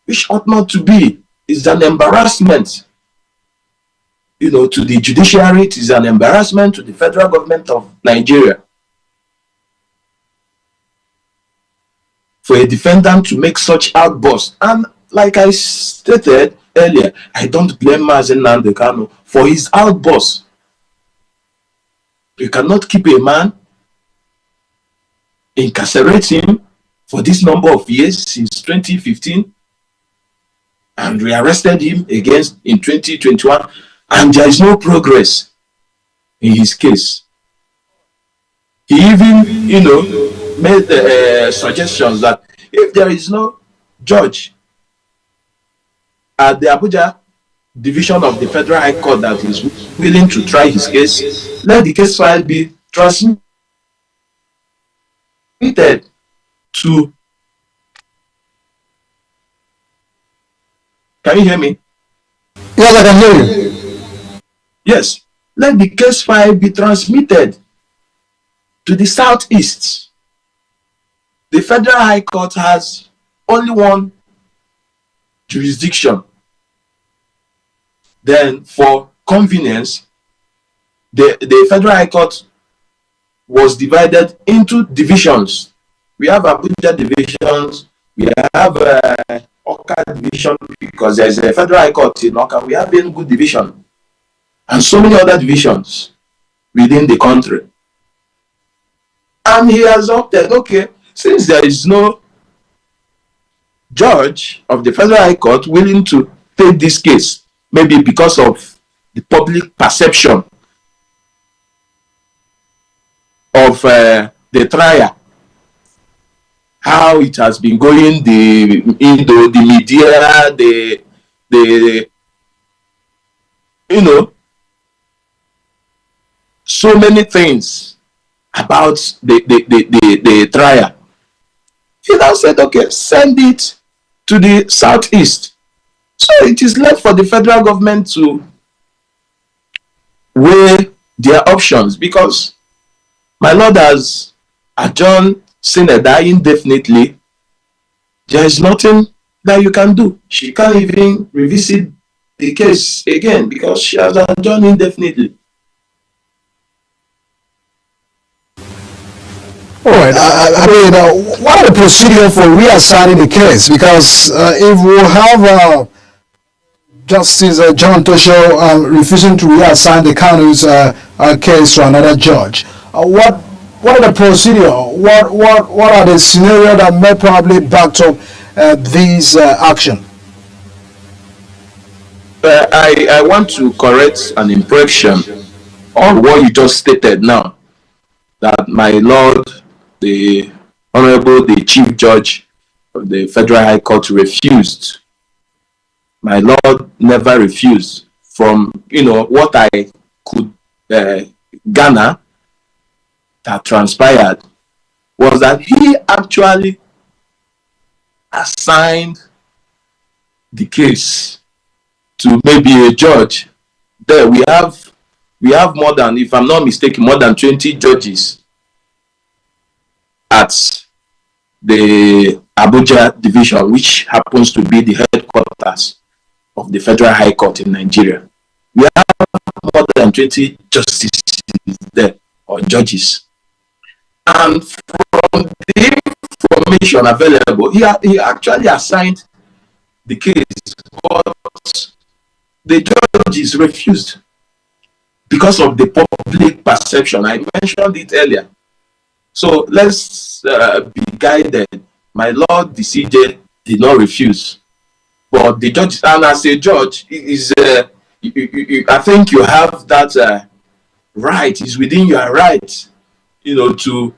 which ought not to be. It's an embarrassment, to the judiciary. It is an embarrassment to the federal government of Nigeria for a defendant to make such outbursts. And like I stated earlier, I don't blame Mazi Nnamdi Kanu for his outbursts. You cannot keep a man, incarcerate him for this number of years since 2015, and rearrested him again in 2021, and there is no progress in his case. He even, made suggestions that if there is no judge at the Abuja division of the Federal High Court that is willing to try his case, let the case file be transmitted to. Can you hear me? Yes, I can hear you. Yes, let the case file be transmitted to the Southeast. The Federal High Court has only one jurisdiction. Then, for convenience, the Federal High Court was divided into divisions. We have Abuja divisions, we have Oka division, because there is a Federal High Court in Oka. We have Enugu division, and so many other divisions within the country. And he has opted, okay, since there is no judge of the Federal High Court willing to take this case, maybe because of the public perception of the trial, how it has been going, the media, the so many things about the trial. He now said, okay, send it to the southeast. So it is left for the federal government to weigh their options, because my lord has adjourned Senator indefinitely. There is nothing that you can do. She can't even revisit the case again because she has adjourned indefinitely. All right. I mean, what are the procedure for reassigning the case? Because if we have Justice John Tosho refusing to reassign the Kanu's case to another judge, what are the procedure? What are the scenarios that may probably back up these action? I want to correct an impression on what you just stated now, that my lord, the Honorable, the Chief Judge of the Federal High Court refused. My lord never refused. From what I could garner that transpired was that he actually assigned the case to maybe a judge. There we have more than, if I'm not mistaken, more than 20 judges at the Abuja division, which happens to be the headquarters of the Federal High Court in Nigeria. We have more than 20 justices there, or judges. And from the information available, he actually assigned the case, but the judges refused because of the public perception. I mentioned it earlier. So let's be guided. My lord, the CJ, did not refuse. But the judge, and as a judge, is I think you have that right. It's within your right, to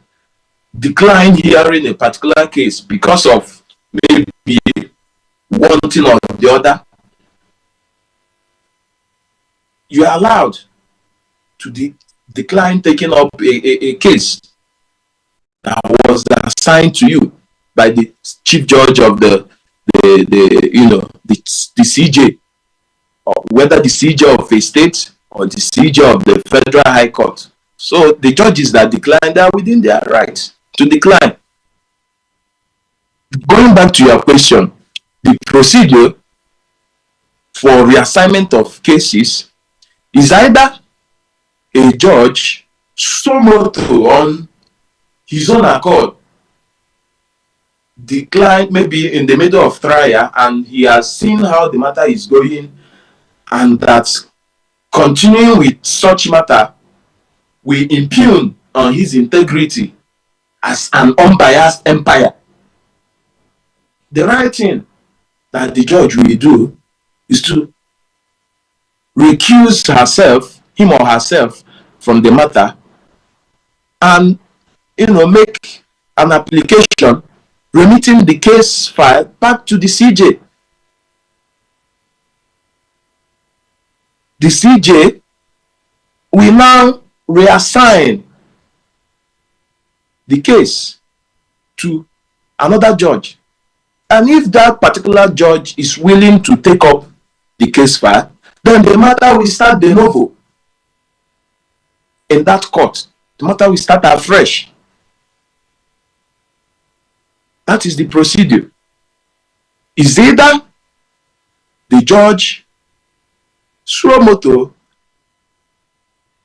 decline hearing a particular case because of maybe one thing or the other. You are allowed to decline taking up a case that was assigned to you by the chief judge of the CJ, or whether the CJ of a state or the CJ of the Federal High Court. So the judges that decline, they are within their right to decline. Going back to your question, the procedure for reassignment of cases is either a judge on his own accord decline, maybe in the middle of trial, and he has seen how the matter is going, and that continuing with such matter will impugn on his integrity as an unbiased umpire. The right thing that the judge will do is to recuse him or herself from the matter, and make an application remitting the case file back to the CJ. The CJ will now reassign the case to another judge. And if that particular judge is willing to take up the case file, then the matter will start de novo. In that court, the matter will start afresh. That is the procedure. Is either the judge suo motu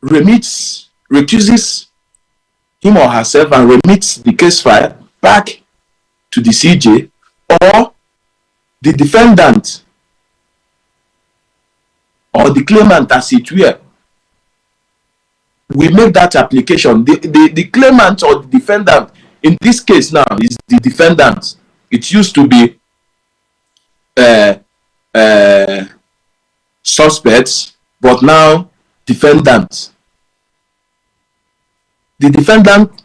recuses him or herself and remits the case file back to the CJ, or the defendant or the claimant, as it were, we make that application. The claimant or the defendant, in this case now, is the defendant. It used to be suspects, but now defendant. The defendant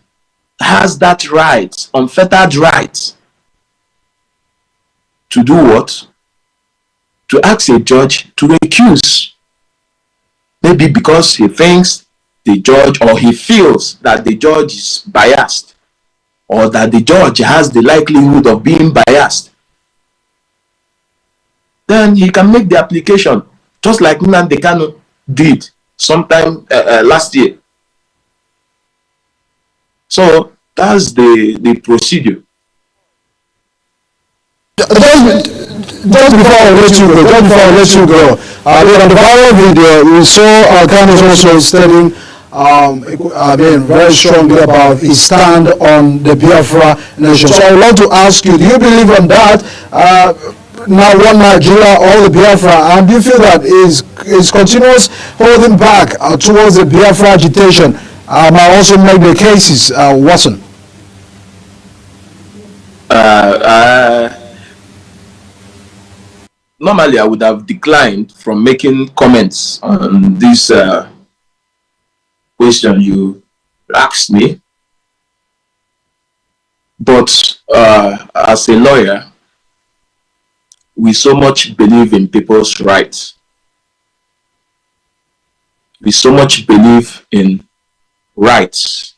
has that right, unfettered right, to do what? to ask a judge to recuse. Maybe because he thinks the judge, or he feels that the judge is biased, or that the judge has the likelihood of being biased. Then he can make the application, just like Nnamdi Kanu did sometime last year. So that's the procedure. Just before I let you go, on the viral video, we saw Kanu also stating, very strongly about his stand on the Biafra nation. So I would like to ask you, do you believe on that? Now one Nigeria, all the Biafra, and do you feel that is continuous holding back towards the Biafra agitation might also make the cases worsen? Normally I would have declined from making comments on this question you asked me, but as a lawyer, we so much believe in people's rights. We so much believe in rights.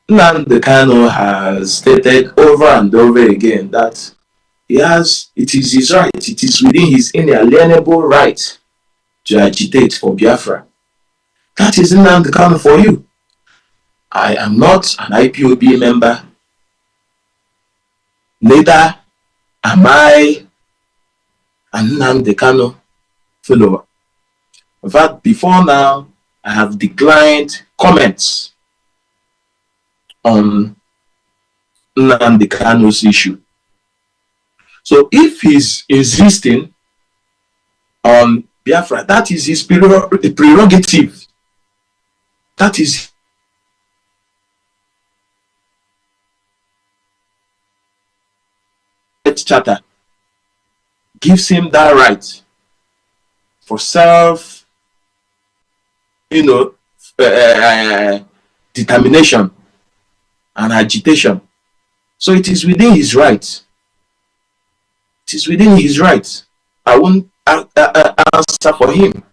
Nnamdi Kanu has stated over and over again that it is his right, it is within his inalienable right to agitate for Biafra. That is Nnamdi Kanu for you. I am not an IPOB member, neither am I an Nnamdi Kanu follower. In fact, before now, I have declined comments on Nnamdi Kanu's issue. So if he's insisting on Biafra, that is his prerogative. That is charter gives him that right for self, determination and agitation. So it is within his right. It is within his right. I won't answer for him.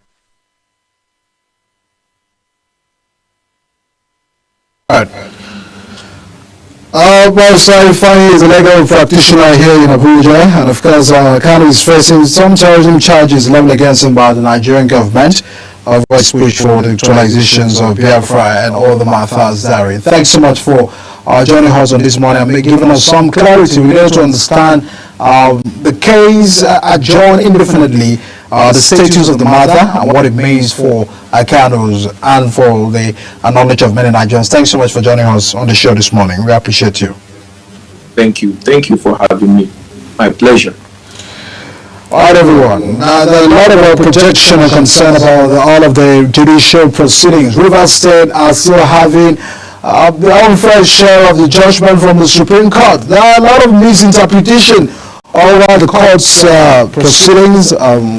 All right. Well, Saifani is a legal practitioner here in Abuja, and of course, Kanu is facing some terrorism charges leveled against him by the Nigerian government of speech for the actualizations of Biafra and all the matters therein. Thanks so much for joining us on this morning and giving us some clarity. We need to understand the case adjourned indefinitely, the status of the matter and what it means for Kanu's and for the knowledge of many Nigerians. Thanks so much for joining us on the show this morning. We appreciate you. Thank you. Thank you for having me. My pleasure. All right, everyone. Now, there are a lot of projection and concern about all of the judicial proceedings. Rivers State are still having their own fair share of the judgment from the Supreme Court. There are a lot of misinterpretation over the court's proceedings.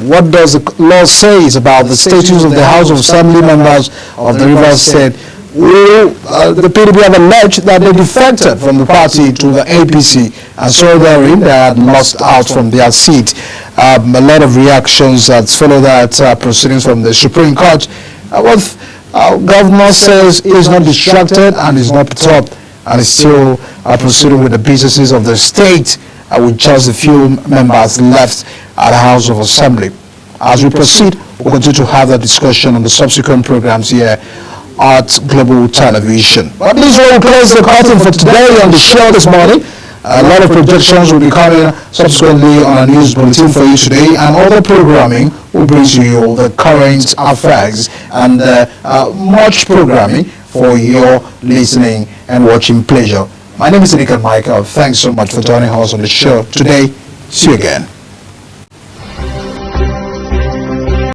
What does the law say about the status of the House of Assembly members of the Rivers State? The PDP have alleged that they defected from the party to the APC, and so therein they had lost out from their seat. A lot of reactions that follow that proceedings from the Supreme Court. Governor says he is not distracted and is not perturbed and is still proceeding with the businesses of the state with just a few members left at the House of Assembly. As we proceed, we'll continue to have that discussion on the subsequent programs here at Global Television. But this will close the curtain for today on the show this morning. A lot of projections will be coming subsequently on a news bulletin for you today, and other programming will bring to you the current affairs and much programming for your listening and watching pleasure. My name is Nikan Michael. Thanks so much for joining us on the show today. See you again.